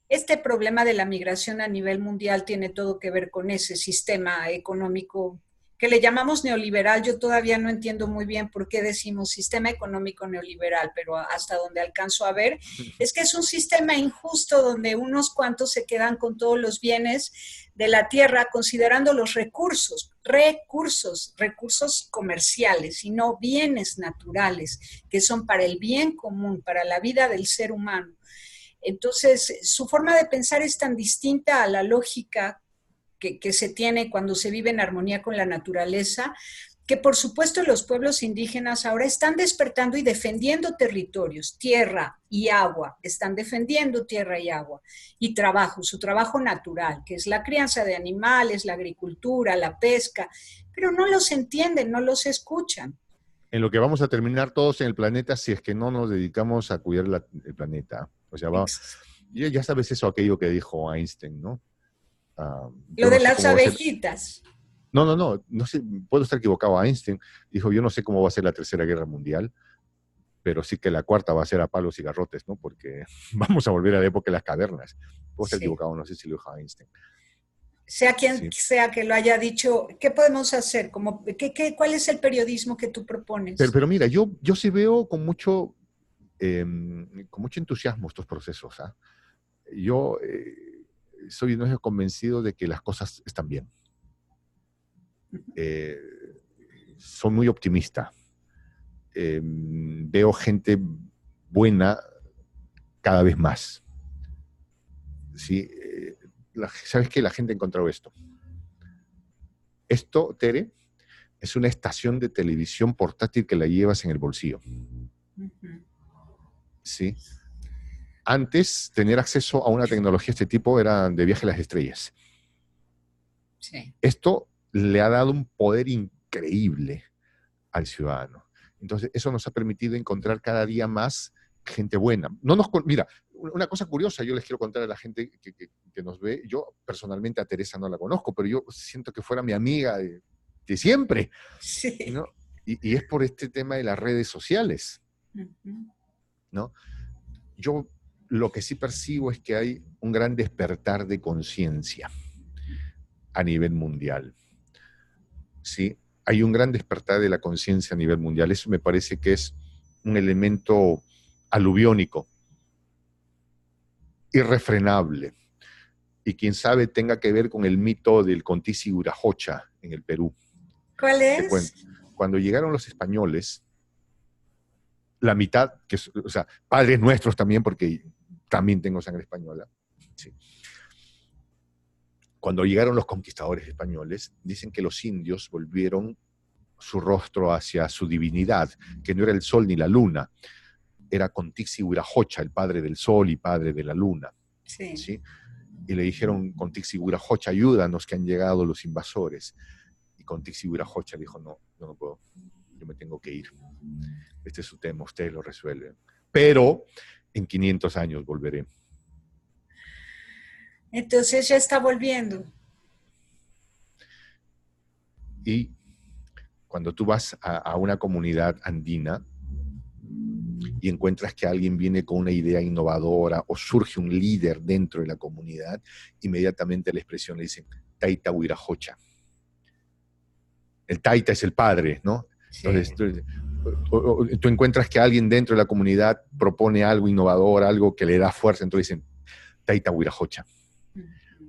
Este problema de la migración a nivel mundial tiene todo que ver con ese sistema económico que le llamamos neoliberal. Yo todavía no entiendo muy bien por qué decimos sistema económico neoliberal, pero hasta donde alcanzo a ver es que es un sistema injusto donde unos cuantos se quedan con todos los bienes de la tierra, considerando los recursos comerciales y no bienes naturales, que son para el bien común, para la vida del ser humano. Entonces, su forma de pensar es tan distinta a la lógica que se tiene cuando se vive en armonía con la naturaleza, que por supuesto los pueblos indígenas ahora están despertando y defendiendo territorios, tierra y agua, están defendiendo tierra y agua y trabajo, su trabajo natural, que es la crianza de animales, la agricultura, la pesca, pero no los entienden, no los escuchan. En lo que vamos a terminar todos en el planeta si es que no nos dedicamos a cuidar el planeta. O sea, ya sabes eso, aquello que dijo Einstein, ¿no? Lo de las abejitas. No sé, puedo estar equivocado. Einstein dijo: yo no sé cómo va a ser la Tercera Guerra Mundial, pero sí que la cuarta va a ser a palos y garrotes, ¿no? Porque vamos a volver a la época de las cavernas. Puedo estar equivocado, no sé si lo dijo Einstein. Sea quien sea que lo haya dicho, ¿qué podemos hacer? ¿Cuál es el periodismo que tú propones? Pero mira, yo sí veo con mucho entusiasmo estos procesos. Yo soy convencido de que las cosas están bien. Soy muy optimista. Veo gente buena cada vez más. ¿Sí? ¿Sabes qué? La gente ha encontrado esto. Esto, Tere, es una estación de televisión portátil que la llevas en el bolsillo. ¿Sí? Antes, tener acceso a una tecnología de este tipo era de viaje a las estrellas. Sí. Esto le ha dado un poder increíble al ciudadano. Entonces, eso nos ha permitido encontrar cada día más gente buena. Mira, una cosa curiosa, yo les quiero contar a la gente que nos ve. Yo personalmente a Teresa no la conozco, pero yo siento que fuera mi amiga de siempre. Sí. ¿No? Y es por este tema de las redes sociales. ¿No? Yo lo que sí percibo es que hay un gran despertar de conciencia a nivel mundial. ¿Sí? Hay un gran despertar de la conciencia a nivel mundial. Eso me parece que es un elemento aluviónico, irrefrenable, y quién sabe tenga que ver con el mito del Contisi Urajocha en el Perú. ¿Cuál es? Cuando llegaron los españoles, la mitad, o sea, padres nuestros también, porque también tengo sangre española, sí. Cuando llegaron los conquistadores españoles, dicen que los indios volvieron su rostro hacia su divinidad, que no era el sol ni la luna, era Contixi-Huirajocha, el padre del sol y padre de la luna. Sí. ¿Sí? Y le dijeron, Contixi-Huirajocha, ayúdanos que han llegado los invasores. Y Contixi-Huirajocha dijo, no, yo no puedo, yo me tengo que ir. Este es su tema, ustedes lo resuelven. Pero en 500 años volveré. Entonces ya está volviendo. Y cuando tú vas a una comunidad andina y encuentras que alguien viene con una idea innovadora o surge un líder dentro de la comunidad, inmediatamente la expresión le dicen Taita Huirajocha. El Taita es el padre, ¿no? Sí. Entonces tú encuentras que alguien dentro de la comunidad propone algo innovador, algo que le da fuerza, entonces dicen Taita Huirajocha.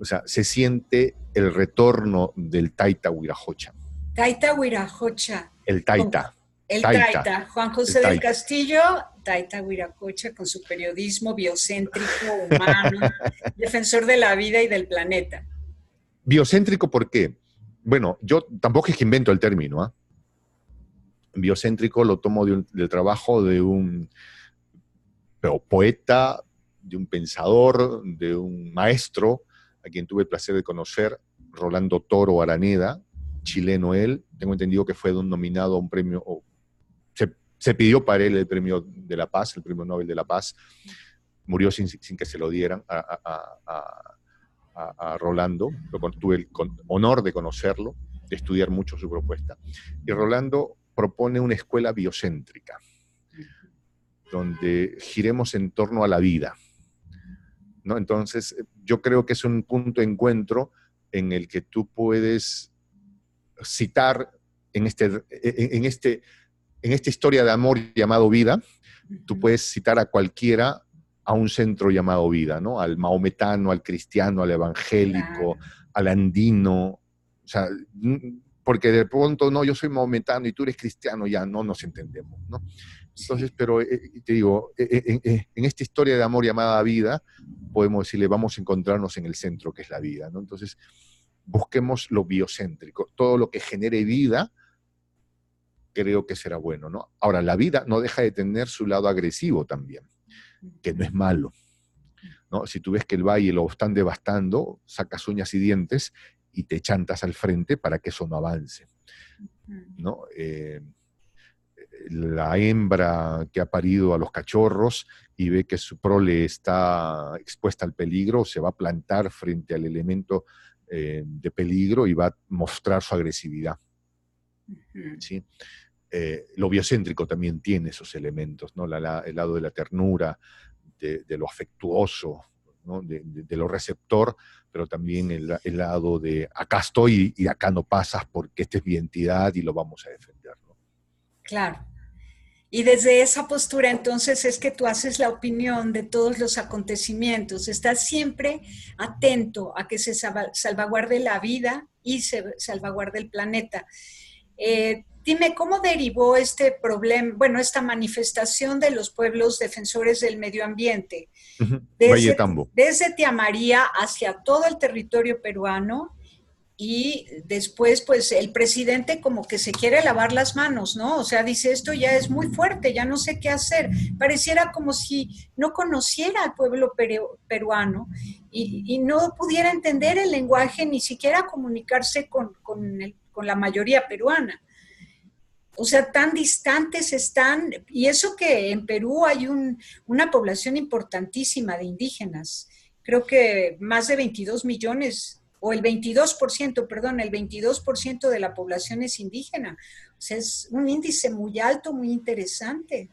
O sea, se siente el retorno del Taita Huirajocha. Taita Huirajocha. El Taita. El Taita. Taita. Juan José del Castillo, Taita Huirajocha, con su periodismo biocéntrico, humano, defensor de la vida y del planeta. Biocéntrico, ¿por qué? Bueno, yo tampoco es que invento el término, ¿eh? Biocéntrico lo tomo del trabajo de un poeta, de un pensador, de un maestro, a quien tuve el placer de conocer, Rolando Toro Araneda, chileno él. Tengo entendido que fue nominado a un premio, o se pidió para él el premio de la paz, el premio Nobel de la Paz. Murió sin que se lo dieran a Rolando. Tuve el honor de conocerlo, de estudiar mucho su propuesta. Y Rolando propone una escuela biocéntrica, donde giremos en torno a la vida, ¿no? Entonces, yo creo que es un punto de encuentro en el que tú puedes citar en esta historia de amor llamado vida, tú puedes citar a cualquiera a un centro llamado vida, ¿no? Al maometano, al cristiano, al evangélico, al andino, o sea, porque de pronto, no, yo soy maometano y tú eres cristiano, ya no nos entendemos, ¿no? Entonces, pero te digo, en esta historia de amor llamada vida, podemos decirle, vamos a encontrarnos en el centro, que es la vida, ¿no? Entonces, busquemos lo biocéntrico, todo lo que genere vida, creo que será bueno, ¿no? Ahora, la vida no deja de tener su lado agresivo también, que no es malo, ¿no? Si tú ves que el valle lo están devastando, sacas uñas y dientes y te chantas al frente para que eso no avance, ¿no? La hembra que ha parido a los cachorros y ve que su prole está expuesta al peligro, se va a plantar frente al elemento de peligro y va a mostrar su agresividad. ¿Sí? Lo biocéntrico también tiene esos elementos, ¿no? El lado de la ternura, de lo afectuoso, ¿no? de lo receptor, pero también el lado de acá estoy y acá no pasas porque esta es mi identidad y lo vamos a defender, ¿no? Claro. Y desde esa postura entonces es que tú haces la opinión de todos los acontecimientos, estás siempre atento a que se salvaguarde la vida y se salvaguarde el planeta. Dime, ¿cómo derivó este problema, bueno, esta manifestación de los pueblos defensores del medio ambiente? Desde Tía María hacia todo el territorio peruano, y después, pues, el presidente como que se quiere lavar las manos, ¿no? O sea, dice, esto ya es muy fuerte, ya no sé qué hacer. Pareciera como si no conociera al pueblo peruano y no pudiera entender el lenguaje, ni siquiera comunicarse con la mayoría peruana. O sea, tan distantes están, y eso que en Perú hay una población importantísima de indígenas, creo que más de 22 millones, o el 22%, perdón, el 22% de la población es indígena. O sea, es un índice muy alto, muy interesante.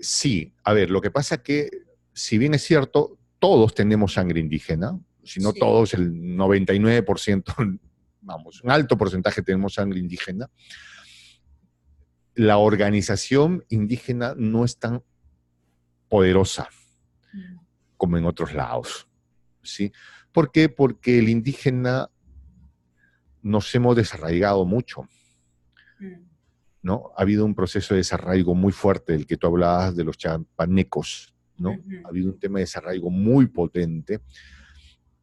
Sí, a ver, lo que pasa es que, si bien es cierto, todos tenemos sangre indígena, si no todos, el 99%, vamos, un alto porcentaje tenemos sangre indígena. La organización indígena no es tan poderosa como en otros lados, ¿sí? ¿Por qué? Porque el indígena nos hemos desarraigado mucho, ¿no? Ha habido un proceso de desarraigo muy fuerte, del que tú hablabas de los chapanecos, ¿no? Ha habido un tema de desarraigo muy potente,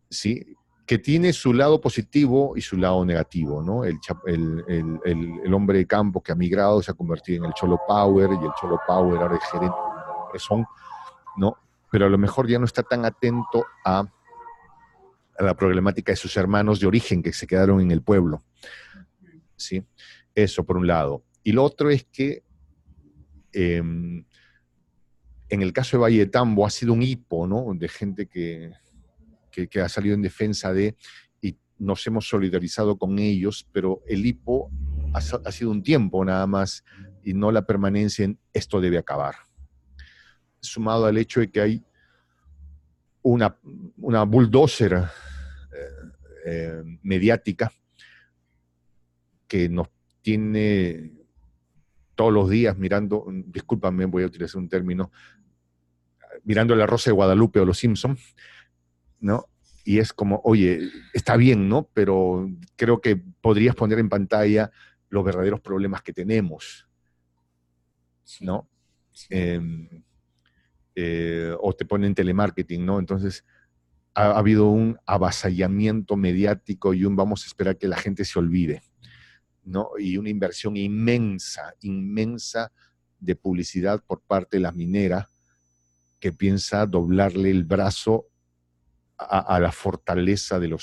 ¿sí? que tiene su lado positivo y su lado negativo, ¿no? El hombre de campo que ha migrado se ha convertido en el Cholo Power, y el Cholo Power ahora es gerente de una empresa, ¿no? Pero a lo mejor ya no está tan atento a la problemática de sus hermanos de origen que se quedaron en el pueblo, ¿sí? Eso por un lado. Y lo otro es que en el caso de Valle de Tambo ha sido un hipo, ¿no? De gente que ha salido en defensa de, y nos hemos solidarizado con ellos, pero el hipo ha sido un tiempo nada más, y no la permanencia en esto debe acabar. Sumado al hecho de que hay una bulldozer mediática que nos tiene todos los días mirando, discúlpame, voy a utilizar un término, mirando La Rosa de Guadalupe o Los Simpson, ¿no? Y es como, oye, está bien, ¿no? Pero creo que podrías poner en pantalla los verdaderos problemas que tenemos, ¿no? Sí. O te ponen telemarketing, ¿no? Entonces, ha habido un avasallamiento mediático y un vamos a esperar que la gente se olvide, ¿no? Y una inversión inmensa, inmensa de publicidad por parte de la minera que piensa doblarle el brazo a la fortaleza de la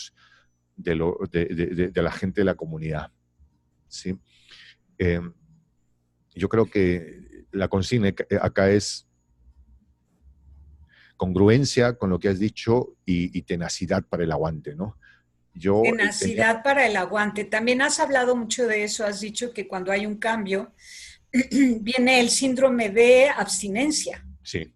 gente de la comunidad, ¿sí? Yo creo que la consigna acá es congruencia con lo que has dicho y tenacidad para el aguante, ¿no? Tenacidad para el aguante. También has hablado mucho de eso, has dicho que cuando hay un cambio viene el síndrome de abstinencia. Sí.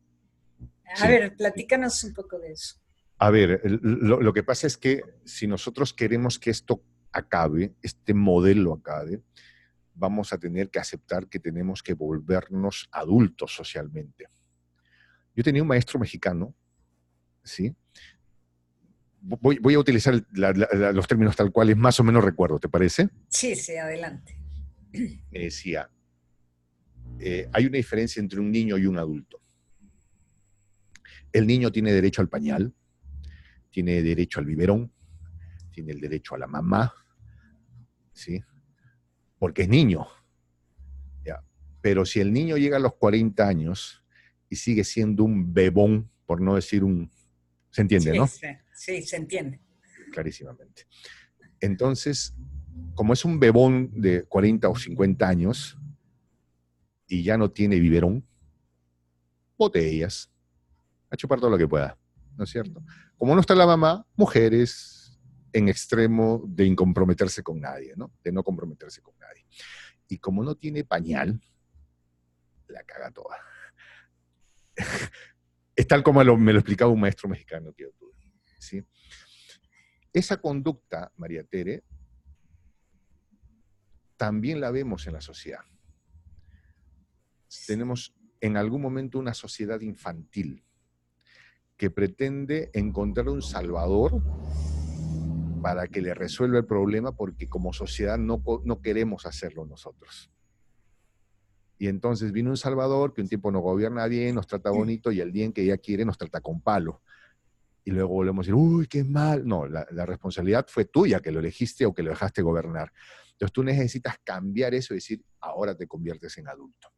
A ver, platícanos un poco de eso. A ver, lo que pasa es que si nosotros queremos que esto acabe, este modelo acabe, vamos a tener que aceptar que tenemos que volvernos adultos socialmente. Yo tenía un maestro mexicano, ¿sí? Voy a utilizar los términos tal cual más o menos recuerdo, ¿te parece? Sí, sí, adelante. Me decía, hay una diferencia entre un niño y un adulto. El niño tiene derecho al pañal, tiene derecho al biberón, tiene el derecho a la mamá, ¿sí? Porque es niño. ¿Ya? Pero si el niño llega a los 40 años y sigue siendo un bebón, por no decir un... ¿Se entiende, no? Sí, se entiende. Clarísimamente. Entonces, como es un bebón de 40 o 50 años y ya no tiene biberón, botellas, a chupar todo lo que pueda, ¿no es cierto? Como no está la mamá, mujeres en extremo de incomprometerse con nadie, ¿no? De no comprometerse con nadie. Y como no tiene pañal, la caga toda. Es tal como me lo explicaba un maestro mexicano que yo tuve, ¿sí? Esa conducta, María Tere, también la vemos en la sociedad. Tenemos en algún momento una sociedad infantil que pretende encontrar un salvador para que le resuelva el problema, porque como sociedad no queremos hacerlo nosotros. Y entonces viene un salvador que un tiempo nos gobierna bien, nos trata bonito, y el día en que ella quiere nos trata con palo. Y luego volvemos a decir, uy, qué mal. No, la responsabilidad fue tuya, que lo elegiste o que lo dejaste gobernar. Entonces tú necesitas cambiar eso y decir, ahora te conviertes en adulto.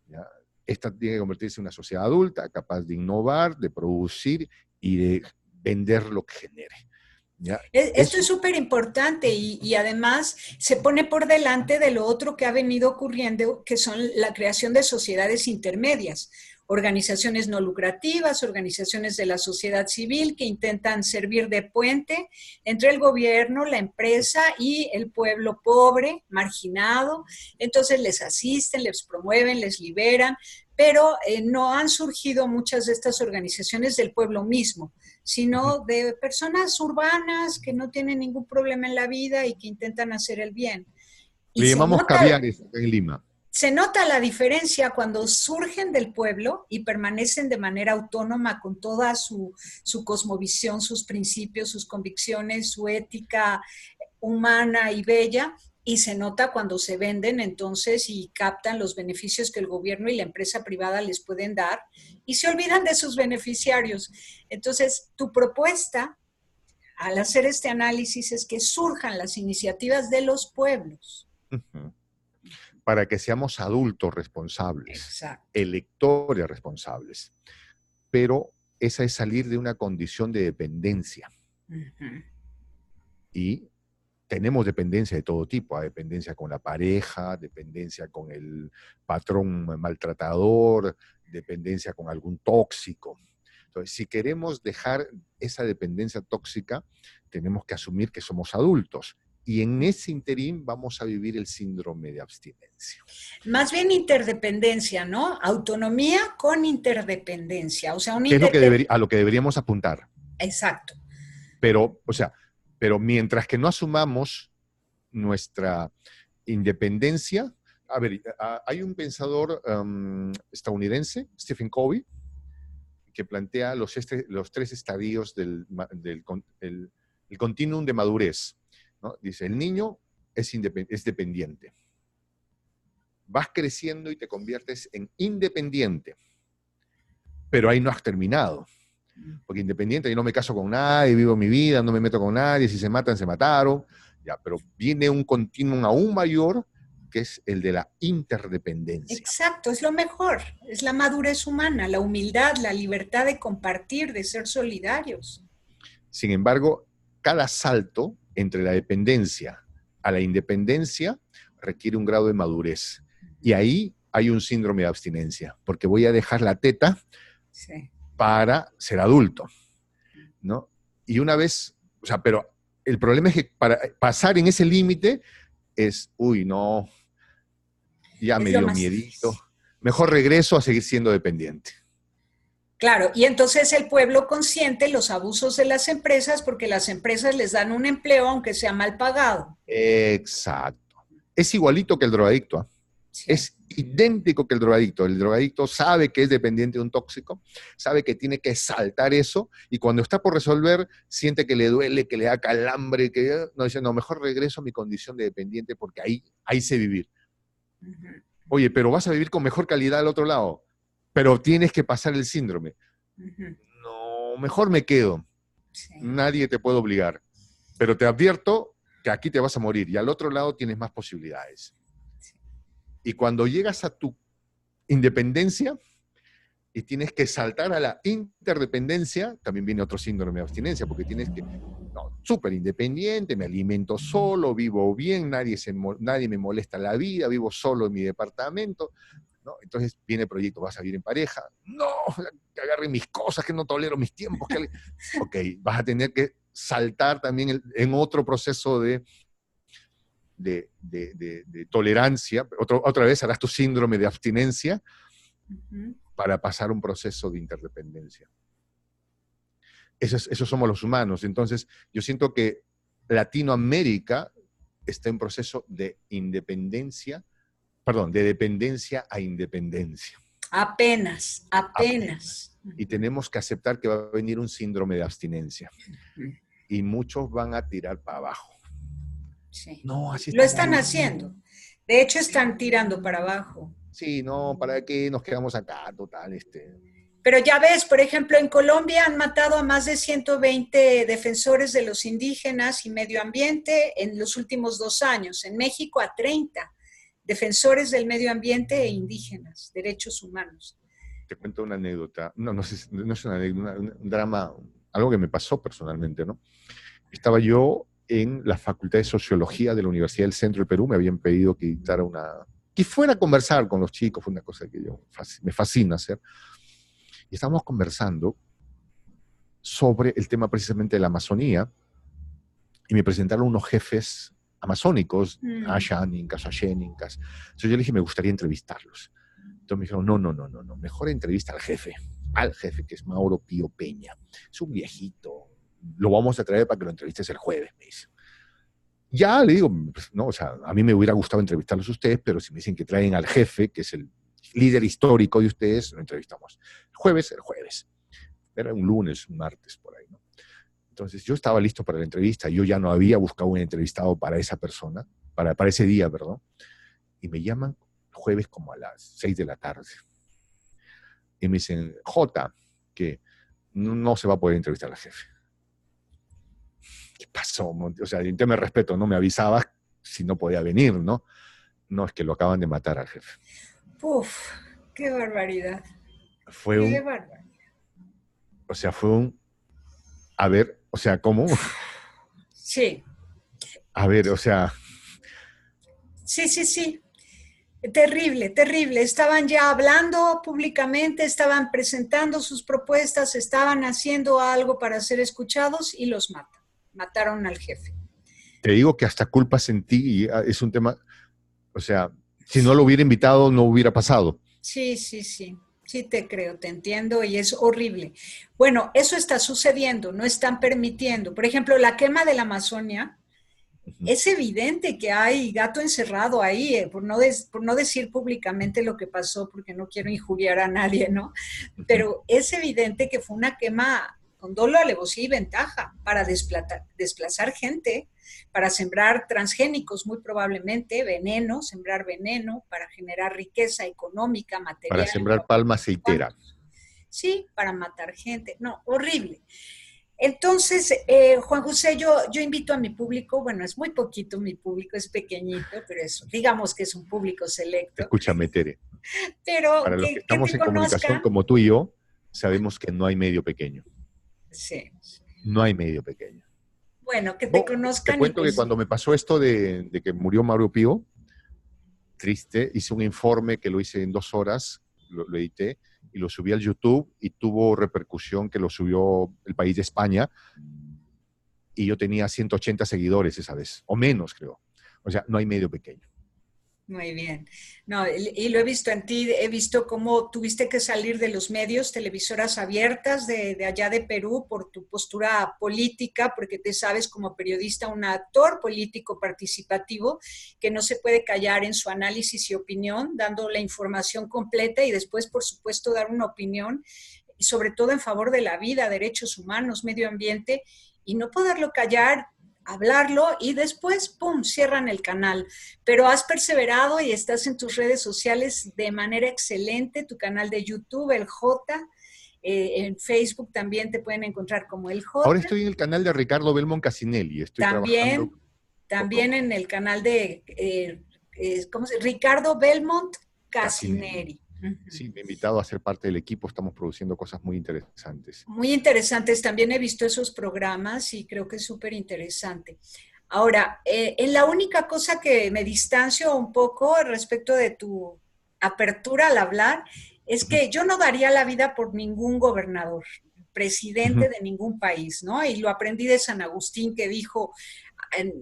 ¿Ya? Esta tiene que convertirse en una sociedad adulta, capaz de innovar, de producir y de vender lo que genere. ¿Ya? Esto es súper importante y además se pone por delante de lo otro que ha venido ocurriendo, que son la creación de sociedades intermedias, organizaciones no lucrativas, organizaciones de la sociedad civil que intentan servir de puente entre el gobierno, la empresa y el pueblo pobre, marginado. Entonces les asisten, les promueven, les liberan, pero no han surgido muchas de estas organizaciones del pueblo mismo, sino de personas urbanas que no tienen ningún problema en la vida y que intentan hacer el bien. Y le llamamos caviares en Lima. Se nota la diferencia cuando surgen del pueblo y permanecen de manera autónoma con toda su cosmovisión, sus principios, sus convicciones, su ética humana y bella, y se nota cuando se venden entonces y captan los beneficios que el gobierno y la empresa privada les pueden dar y se olvidan de sus beneficiarios. Entonces, tu propuesta al hacer este análisis es que surjan las iniciativas de los pueblos. Ujú. Para que seamos adultos responsables, Exacto. electores responsables. Pero esa es salir de una condición de dependencia. Uh-huh. Y tenemos dependencia de todo tipo, hay dependencia con la pareja, dependencia con el patrón maltratador, dependencia con algún tóxico. Entonces, si queremos dejar esa dependencia tóxica, tenemos que asumir que somos adultos. Y en ese interín vamos a vivir el síndrome de abstinencia. Más bien interdependencia, ¿no? Autonomía con interdependencia. O sea, ¿Qué es a lo que deberíamos apuntar? Exacto. Pero, o sea, pero mientras que no asumamos nuestra independencia, a ver, hay un pensador estadounidense, Stephen Covey, que plantea los tres estadios del el continuum de madurez, ¿no? Dice, el niño es dependiente. Vas creciendo y te conviertes en independiente, pero ahí no has terminado. Porque independiente, yo no me caso con nadie, vivo mi vida, no me meto con nadie, si se matan, se mataron. Ya, pero viene un continuum aún mayor, que es el de la interdependencia. Exacto, es lo mejor, es la madurez humana, la humildad, la libertad de compartir, de ser solidarios. Sin embargo, cada salto entre la dependencia a la independencia requiere un grado de madurez. Y ahí hay un síndrome de abstinencia, porque voy a dejar la teta para ser adulto, ¿no? Y una vez, o sea, pero el problema es que para pasar en ese límite es, uy, no, ya me dio miedito, mejor regreso a seguir siendo dependiente. Claro, y entonces el pueblo consiente los abusos de las empresas porque las empresas les dan un empleo aunque sea mal pagado. Exacto. Es igualito que el drogadicto, ¿eh? Sí. Es idéntico que el drogadicto. El drogadicto sabe que es dependiente de un tóxico, sabe que tiene que saltar eso, y cuando está por resolver, siente que le duele, que le da calambre, que no, dice, no, mejor regreso a mi condición de dependiente porque ahí sé vivir. Uh-huh. Oye, pero vas a vivir con mejor calidad al otro lado, pero tienes que pasar el síndrome. Uh-huh. No, mejor me quedo. Sí. Nadie te puede obligar, pero te advierto que aquí te vas a morir y al otro lado tienes más posibilidades. Y cuando llegas a tu independencia y tienes que saltar a la interdependencia, también viene otro síndrome de abstinencia, porque tienes que, no, súper independiente, me alimento solo, vivo bien, nadie me molesta la vida, vivo solo en mi departamento, ¿no? Entonces viene el proyecto, vas a vivir en pareja, no, que agarre mis cosas, que no tolero mis tiempos, ok, vas a tener que saltar también en otro proceso de tolerancia, otra vez harás tu síndrome de abstinencia para pasar un proceso de interdependencia. Esos somos los humanos. Entonces, yo siento que Latinoamérica está en proceso de independencia, perdón, de dependencia a independencia. Apenas. Y tenemos que aceptar que va a venir un síndrome de abstinencia. Y muchos van a tirar para abajo. Sí. No, así lo están bien. haciendo. De hecho, están tirando para abajo. Sí, no, ¿para qué nos quedamos acá? Total, Pero ya ves, por ejemplo, en Colombia han matado a más de 120 defensores de los indígenas y medio ambiente en los últimos 2 años. En México a 30 defensores del medio ambiente e indígenas, derechos humanos. Te cuento una anécdota, no es una anécdota, un drama, algo que me pasó personalmente, ¿no? Estaba yo en la Facultad de Sociología de la Universidad del Centro del Perú, me habían pedido que que fuera a conversar con los chicos, fue una cosa que me fascina hacer. Y estábamos conversando sobre el tema precisamente de la Amazonía, y me presentaron unos jefes amazónicos, Ashaninkas, Asheninkas. Entonces yo le dije, me gustaría entrevistarlos. Entonces me dijeron, no, mejor entrevista al jefe, que es Mauro Pío Peña. Es un viejito, lo vamos a traer para que lo entrevistes el jueves, me dice. Ya le digo, pues, no, o sea, a mí me hubiera gustado entrevistarlos a ustedes, pero si me dicen que traen al jefe, que es el líder histórico de ustedes, lo entrevistamos. El jueves. Era un lunes, un martes, por ahí, ¿no? Entonces yo estaba listo para la entrevista, yo ya no había buscado un entrevistado para esa persona, para ese día, perdón, y me llaman jueves como a las 6 de la tarde. Y me dicen, que no se va a poder entrevistar al jefe. ¿qué pasó, Monty? O sea, yo me respeto, no me avisabas si no podía venir, ¿no? No, es que lo acaban de matar al jefe. Uf, qué barbaridad, Fue qué un, barbaridad. o sea, fue un, a ver, o sea, ¿cómo? Sí, A ver, o sea, sí, sí, sí. Terrible, terrible. Estaban ya hablando públicamente, estaban presentando sus propuestas, estaban haciendo algo para ser escuchados y los matan. Mataron al jefe. te digo que hasta culpa sentí y es un tema, o sea, si no lo hubiera invitado no hubiera pasado. Sí, sí, sí. Sí te creo, te entiendo y es horrible. Bueno, eso está sucediendo, no están permitiendo. Por ejemplo, la quema de la Amazonia. Ujú, Es evidente que hay gato encerrado ahí, por no decir públicamente lo que pasó, porque no quiero injuriar a nadie, ¿no? ujú. Pero es evidente que fue una quema con dolo, alevosía y ventaja para desplazar gente, para sembrar transgénicos muy probablemente, veneno, sembrar veneno, para generar riqueza económica, Para material, sembrar palma unos aceitera. cuantos. Sí, para matar gente. No, horrible. Entonces, Juan José, yo invito a mi público, bueno, es muy poquito, mi público es pequeñito, pero digamos que es un público selecto, Escúchame, Tere, pero para los que que estamos te en comunicación conozcan, como tú y yo, sabemos que no hay medio pequeño. sí, No hay medio pequeño. bueno, que te Yo te conozcan y cuento que pues, cuando me pasó esto de que murió Mario Pío, triste, hice un informe que lo hice en 2 horas, lo edité y lo subí al YouTube y tuvo repercusión que lo subió El País de España y yo tenía 180 seguidores esa vez, o menos creo. O sea, no hay medio pequeño. muy bien. No, y lo he visto en ti, he visto cómo tuviste que salir de los medios, televisoras abiertas de allá de Perú por tu postura política, porque te sabes como periodista un actor político participativo que no se puede callar en su análisis y opinión, dando la información completa y después, por supuesto, dar una opinión, y sobre todo en favor de la vida, derechos humanos, medio ambiente, y no poderlo callar, hablarlo y después, ¡pum!, cierran el canal. Pero has perseverado y estás en tus redes sociales de manera excelente, tu canal de YouTube, el J, en Facebook también te pueden encontrar como el Ahora J, estoy en el canal de Ricardo Belmont Casinelli, estoy trabajando. también, también en el canal de, ¿cómo se? Ricardo Belmont Casinelli. Casineri. Sí, me he invitado a ser parte del equipo, estamos produciendo cosas muy interesantes. Muy interesantes, también he visto esos programas y creo que es súper interesante. Ahora, en la única cosa que me distancio un poco respecto de tu apertura al hablar es Ujú, que yo no daría la vida por ningún gobernador, ujú. presidente de ningún país, ¿no? Y lo aprendí de San Agustín que dijo,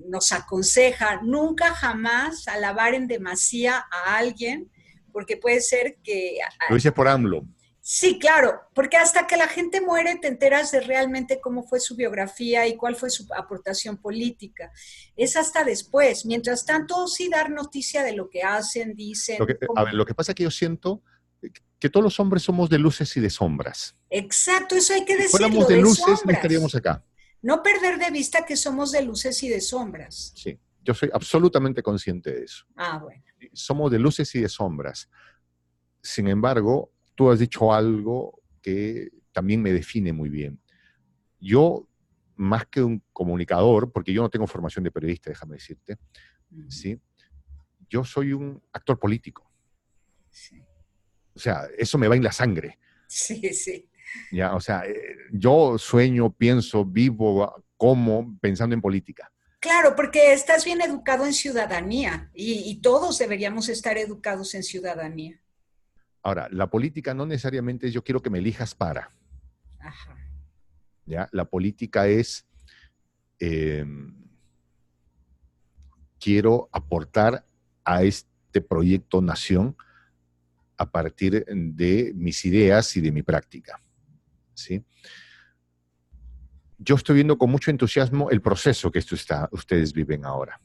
nos aconseja nunca jamás alabar en demasía a alguien, porque puede ser que Lo hice por AMLO. sí, claro, porque hasta que la gente muere te enteras de realmente cómo fue su biografía y cuál fue su aportación política. Es hasta después. Mientras tanto, sí dar noticia de lo que hacen, dicen. A ver, lo que pasa es que yo siento que todos los hombres somos de luces y de sombras. Exacto, eso hay que Si fuéramos decirlo, de de luces, no estaríamos sombras. acá. No perder de vista que somos de luces y de sombras. Sí, yo soy absolutamente consciente de eso. Ah, bueno. Somos de luces y de sombras. Sin embargo, tú has dicho algo que también me define muy bien. Yo, más que un comunicador, porque yo no tengo formación de periodista, déjame decirte, ¿sí? Yo soy un actor político. Sí, O sea, eso me va en la sangre. sí, sí. ¿Ya? O sea, yo sueño, pienso, vivo, como pensando en política. Claro, porque estás bien educado en ciudadanía y todos deberíamos estar educados en ciudadanía. Ahora, la política no necesariamente es yo quiero que me elijas para. Ajá. ¿Ya? La política es eh, quiero aportar a este proyecto nación a partir de mis ideas y de mi práctica. ¿Sí? Yo estoy viendo con mucho entusiasmo el proceso que ustedes viven ahora.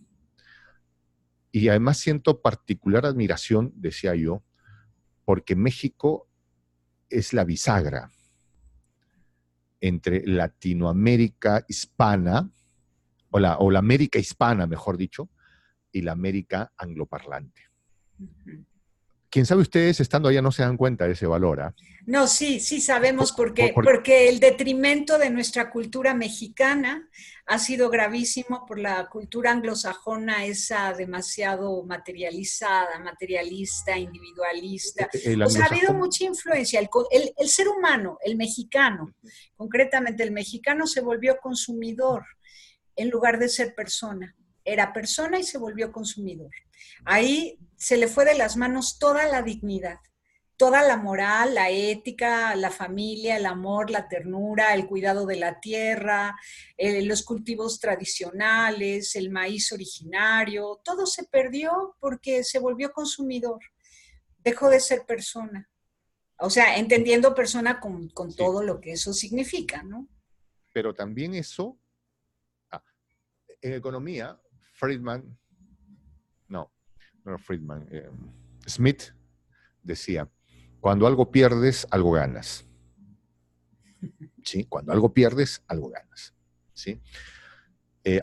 Y además siento particular admiración, decía yo, porque México es la bisagra entre Latinoamérica hispana, o la América hispana, mejor dicho, y la América angloparlante. Uh -huh. quién sabe ustedes, estando allá, no se dan cuenta de ese valor, ¿ah? No, sí, sí sabemos Por- porque el detrimento de nuestra cultura mexicana ha sido gravísimo por la cultura anglosajona, esa demasiado materializada, materialista, individualista. el O sea, ha habido anglosajón, mucha influencia. El ser humano, el mexicano, concretamente el mexicano se volvió consumidor en lugar de ser persona. Era persona y se volvió consumidor. Ahí se le fue de las manos toda la dignidad, toda la moral, la ética, la familia, el amor, la ternura, el cuidado de la tierra, los cultivos tradicionales, el maíz originario, todo se perdió porque se volvió consumidor, dejó de ser persona. O sea, entendiendo persona con sí, todo lo que eso significa, ¿no? pero también eso, ah, en economía, Friedman, no, no era Friedman, Smith decía, cuando algo pierdes, algo ganas. ¿Sí? Cuando algo pierdes, algo ganas. ¿Sí?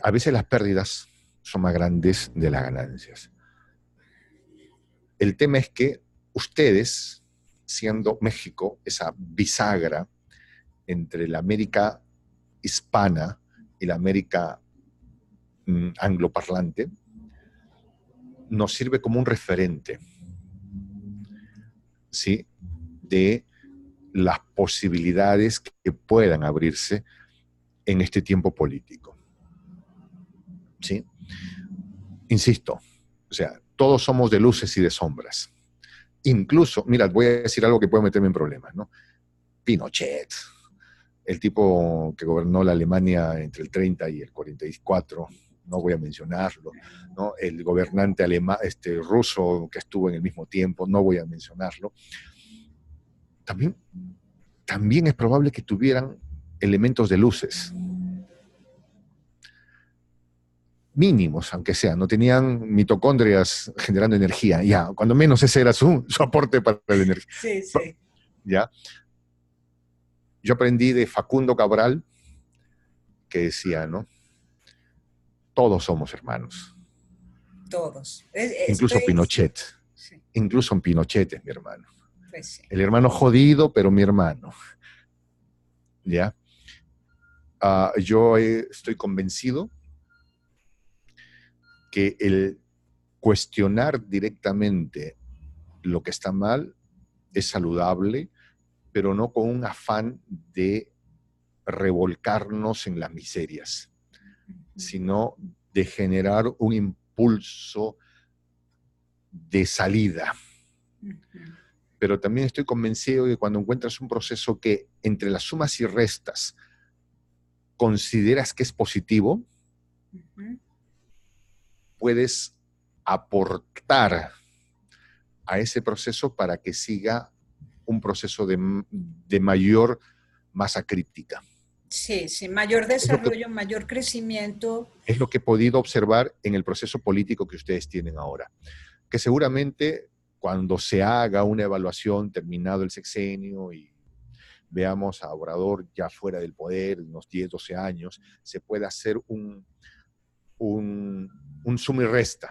A veces las pérdidas son más grandes de las ganancias. El tema es que ustedes, siendo México, esa bisagra entre la América hispana y la América angloparlante, nos sirve como un referente, ¿sí? De las posibilidades que puedan abrirse en este tiempo político. ¿Sí? Insisto, o sea, todos somos de luces y de sombras. Incluso, mira, voy a decir algo que puede meterme en problemas, ¿no? Pinochet, el tipo que gobernó la Alemania entre el 30 y el 44, no voy a mencionarlo, ¿no? El gobernante alemán, ruso que estuvo en el mismo tiempo, no voy a mencionarlo. También es probable que tuvieran elementos de luces, mínimos, aunque sea, no tenían mitocondrias generando energía, ya, cuando menos ese era su aporte para la energía. Sí, sí. ¿Ya? Yo aprendí de Facundo Cabral, que decía, ¿no? Todos somos hermanos. Todos. Incluso Estoy, Pinochet. sí, Incluso Pinochet es mi hermano. pues sí. El hermano jodido, pero mi hermano. ¿Ya? Yo estoy convencido que el cuestionar directamente lo que está mal es saludable, pero no con un afán de revolcarnos en las miserias, sino de generar un impulso de salida. Pero también estoy convencido de que cuando encuentras un proceso que entre las sumas y restas consideras que es positivo, puedes aportar a ese proceso para que siga un proceso de mayor masa crítica. Sí, sí, mayor desarrollo, mayor crecimiento. Es lo que he podido observar en el proceso político que ustedes tienen ahora, que seguramente cuando se haga una evaluación terminado el sexenio y veamos a Obrador ya fuera del poder, unos 10, 12 años, se puede hacer un suma y resta,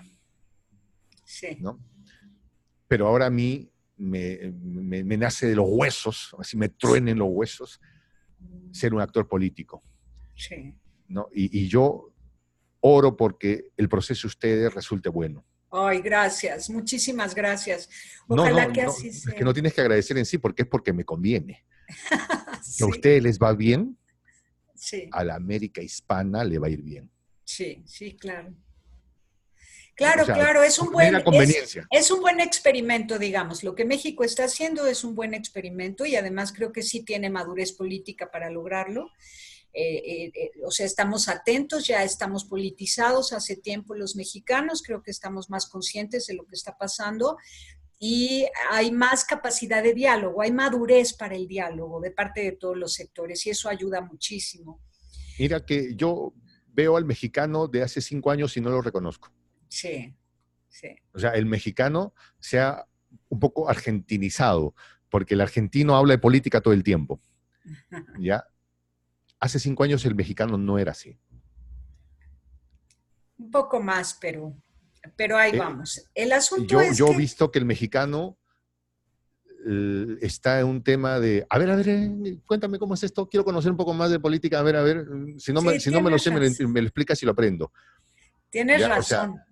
Sí. ¿no? Pero ahora a mí me nace de los huesos, así me truenen los huesos, ser un actor político. Sí. ¿No? Y yo oro porque el proceso de ustedes resulte bueno. Ay, gracias, muchísimas gracias. No, Ojalá no, que no, así es que sea. no tienes que agradecer en sí porque es porque me conviene. Que a Sí, ustedes les va bien, sí, a la América hispana le va a ir bien. sí, sí, claro. O Claro, sea, claro, mera conveniencia. es un buen experimento, digamos. Lo que México está haciendo es un buen experimento y además creo que sí tiene madurez política para lograrlo. O sea, estamos atentos, ya estamos politizados hace tiempo los mexicanos, creo que estamos más conscientes de lo que está pasando y hay más capacidad de diálogo, hay madurez para el diálogo de parte de todos los sectores y eso ayuda muchísimo. Mira que yo veo al mexicano de hace 5 años y no lo reconozco. Sí, sí. O sea, el mexicano se ha un poco argentinizado, porque el argentino habla de política todo el tiempo. ¿Ya? Hace 5 años el mexicano no era así. Un poco más, pero ahí vamos. El asunto es Yo he que visto que el mexicano está en un tema de, a ver, cuéntame cómo es esto, quiero conocer un poco más de política, a ver, Sí, si no me lo tienes sé, razón. me lo explicas y lo aprendo. Tienes ¿Ya? O sea, razón. están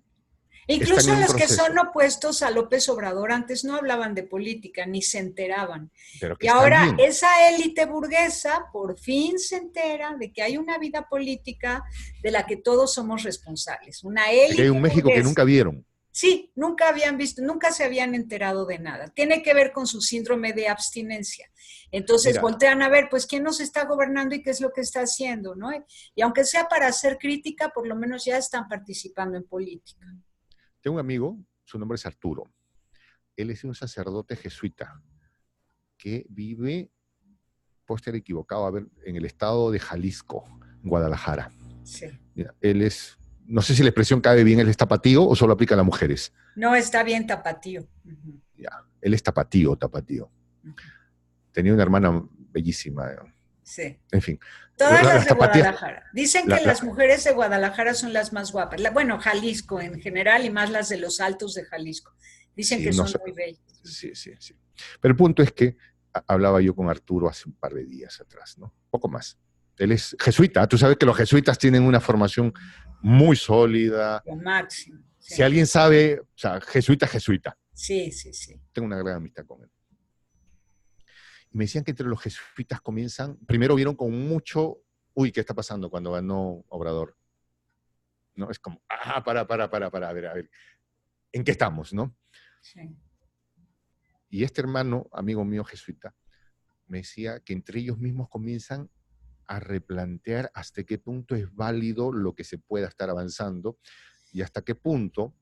Incluso en un los que son proceso, opuestos a López Obrador antes no hablaban de política ni se enteraban. pero que Y están ahora bien. esa élite burguesa por fin se entera de que hay una vida política de la que todos somos responsables. Una Aquí hay élite un México que burguesa. nunca vieron. Sí, nunca habían visto, nunca se habían enterado de nada. Tiene que ver con su síndrome de abstinencia. Entonces Mira, voltean a ver, pues, quién nos está gobernando y qué es lo que está haciendo, ¿no? Y aunque sea para hacer crítica, por lo menos ya están participando en política. tengo un amigo, su nombre es Arturo. Él es un sacerdote jesuita que vive, puedo estar equivocado, a ver, en el estado de Jalisco, Guadalajara. Sí. Mira, él es, no sé si la expresión cabe bien, él es tapatío o solo aplica a las mujeres. No, está bien tapatío. Uh-huh. Ya, él es tapatío, tapatío. Uh-huh. Tenía una hermana bellísima. Sí. En fin, Todas las las de tapatías, Guadalajara. Dicen la, que las la, mujeres de Guadalajara son las más guapas. Bueno, Jalisco en general y más las de los Altos de Jalisco. Dicen sí, que no son sé, muy bellas. sí, sí, sí. Pero el punto es que hablaba yo con Arturo hace un par de días atrás, ¿no? Poco más. Él es jesuita. Tú sabes que los jesuitas tienen una formación muy sólida. Lo máximo. Si Sí, alguien sabe, o sea, jesuita, jesuita. sí, sí. Sí. Tengo una gran amistad con él. Y me decían que entre los jesuitas comienzan, primero vieron con mucho, uy, ¿qué está pasando cuando ganó Obrador? ¿No? Es como, para, a ver, ¿en qué estamos, no? Sí. Y este hermano, amigo mío jesuita, me decía que entre ellos mismos comienzan a replantear hasta qué punto es válido lo que se pueda estar avanzando y hasta qué punto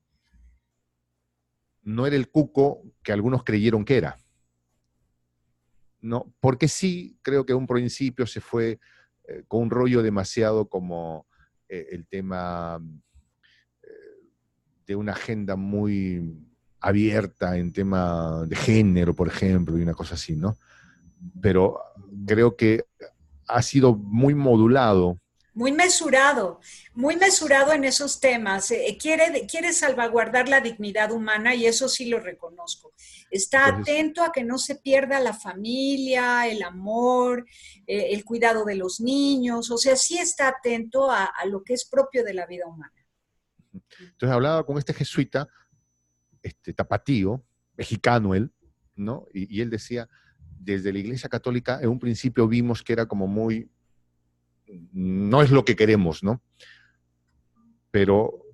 no era el cuco que algunos creyeron que era. ¿No? Porque sí, creo que a un principio se fue con un rollo demasiado como el tema de una agenda muy abierta en tema de género, por ejemplo, y una cosa así, ¿no? Pero creo que ha sido muy modulado. Muy mesurado en esos temas. Quiere salvaguardar la dignidad humana y eso sí lo reconozco. Está Entonces, atento a que no se pierda la familia, el amor, el cuidado de los niños. O sea, sí está atento a lo que es propio de la vida humana. entonces hablaba con este jesuita, este tapatío, mexicano él, ¿no? Y él decía, desde la Iglesia Católica en un principio vimos que era como muy, no es lo que queremos, ¿no? Pero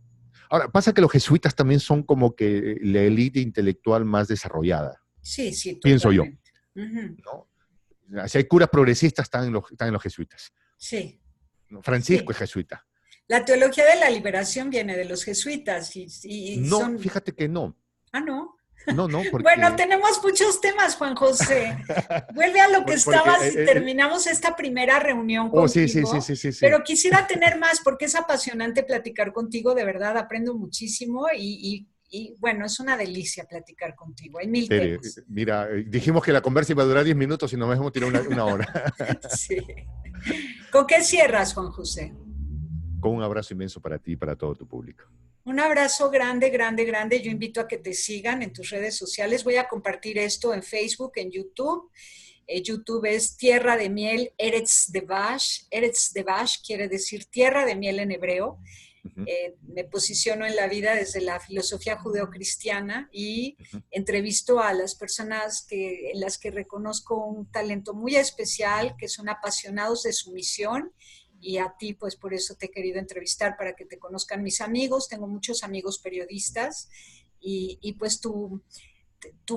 ahora pasa que los jesuitas también son como que la élite intelectual más desarrollada, Sí, sí, pienso yo, totalmente. Uh-huh. ¿no? Si hay curas progresistas, están en los jesuitas. Sí, ¿No? Francisco sí. es jesuita. La teología de la liberación viene de los jesuitas y No, son... fíjate que no. Ah, no. No, no, Bueno, porque... tenemos muchos temas, Juan José. Vuelve a lo que porque estabas y terminamos esta primera reunión oh, sí, sí, sí, contigo, sí, sí, sí. pero quisiera tener más porque es apasionante platicar contigo, de verdad, aprendo muchísimo y bueno, es una delicia platicar contigo, hay mil Tere, temas. mira, dijimos que la conversa iba a durar 10 minutos y nos hemos tirado una hora. Sí. ¿Con qué cierras, Juan José? Con un abrazo inmenso para ti y para todo tu público. Un abrazo grande, grande, grande. Yo invito a que te sigan en tus redes sociales. Voy a compartir esto en Facebook, en YouTube. YouTube es Tierra de Miel, Eretz Devash. Eretz Devash quiere decir tierra de miel en hebreo. Uh-huh, Me posiciono en la vida desde la filosofía judeocristiana y uh-huh. entrevisto a las personas en las que reconozco un talento muy especial, que son apasionados de su misión. Y a ti, pues por eso te he querido entrevistar, para que te conozcan mis amigos. Tengo muchos amigos periodistas y pues tu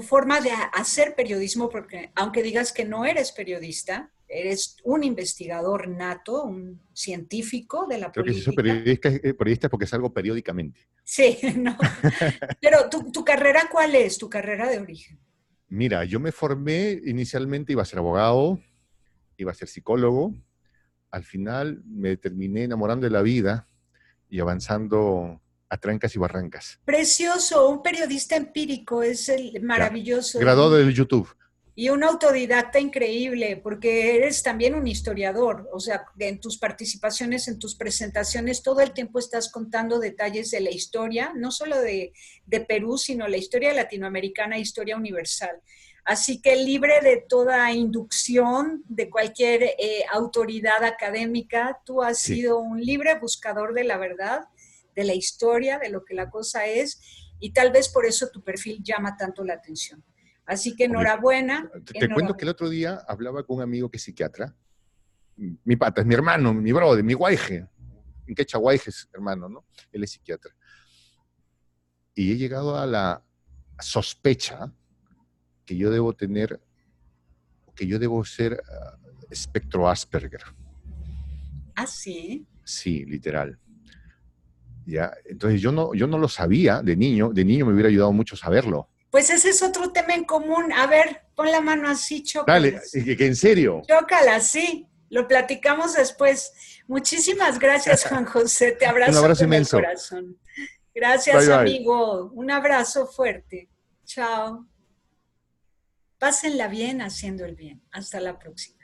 forma de hacer periodismo, porque aunque digas que no eres periodista, eres un investigador nato, un científico de la Creo que si soy política. periodista es porque salgo periódicamente. Sí, no. Pero tu carrera, ¿cuál es? Tu carrera de origen. Mira, yo me formé, inicialmente iba a ser abogado, iba a ser psicólogo. Al final me terminé enamorando de la vida y avanzando a trancas y barrancas. Precioso, un periodista empírico, es el Ya, maravilloso. graduado del YouTube. Y un autodidacta increíble, porque eres también un historiador, o sea, en tus participaciones, en tus presentaciones, todo el tiempo estás contando detalles de la historia, no solo de Perú, sino la historia latinoamericana, historia universal. Así que libre de toda inducción de cualquier autoridad académica, tú has Sí. sido un libre buscador de la verdad, de la historia, de lo que la cosa es, y tal vez por eso tu perfil llama tanto la atención. Así que Obvio. enhorabuena, Te cuento que el enhorabuena. otro día hablaba con un amigo que es psiquiatra, mi pata, es mi hermano, mi brother, mi guaije, en quechua guaije es hermano, ¿no? Él es psiquiatra. Y he llegado a la sospecha que yo debo tener, que yo debo ser espectro Asperger. Ah, sí. Sí, literal. ¿Ya? Entonces yo no lo sabía de niño me hubiera ayudado mucho saberlo. Pues ese es otro tema en común. A ver, pon la mano así, Dale, chócalas. que en serio. Chócalas, sí. Lo platicamos después. Muchísimas gracias, Juan José. Te Un abrazo abrazo con el inmenso. corazón. Bye Gracias, bye. amigo. Un abrazo fuerte. Chao. Pásenla bien haciendo el bien. Hasta la próxima.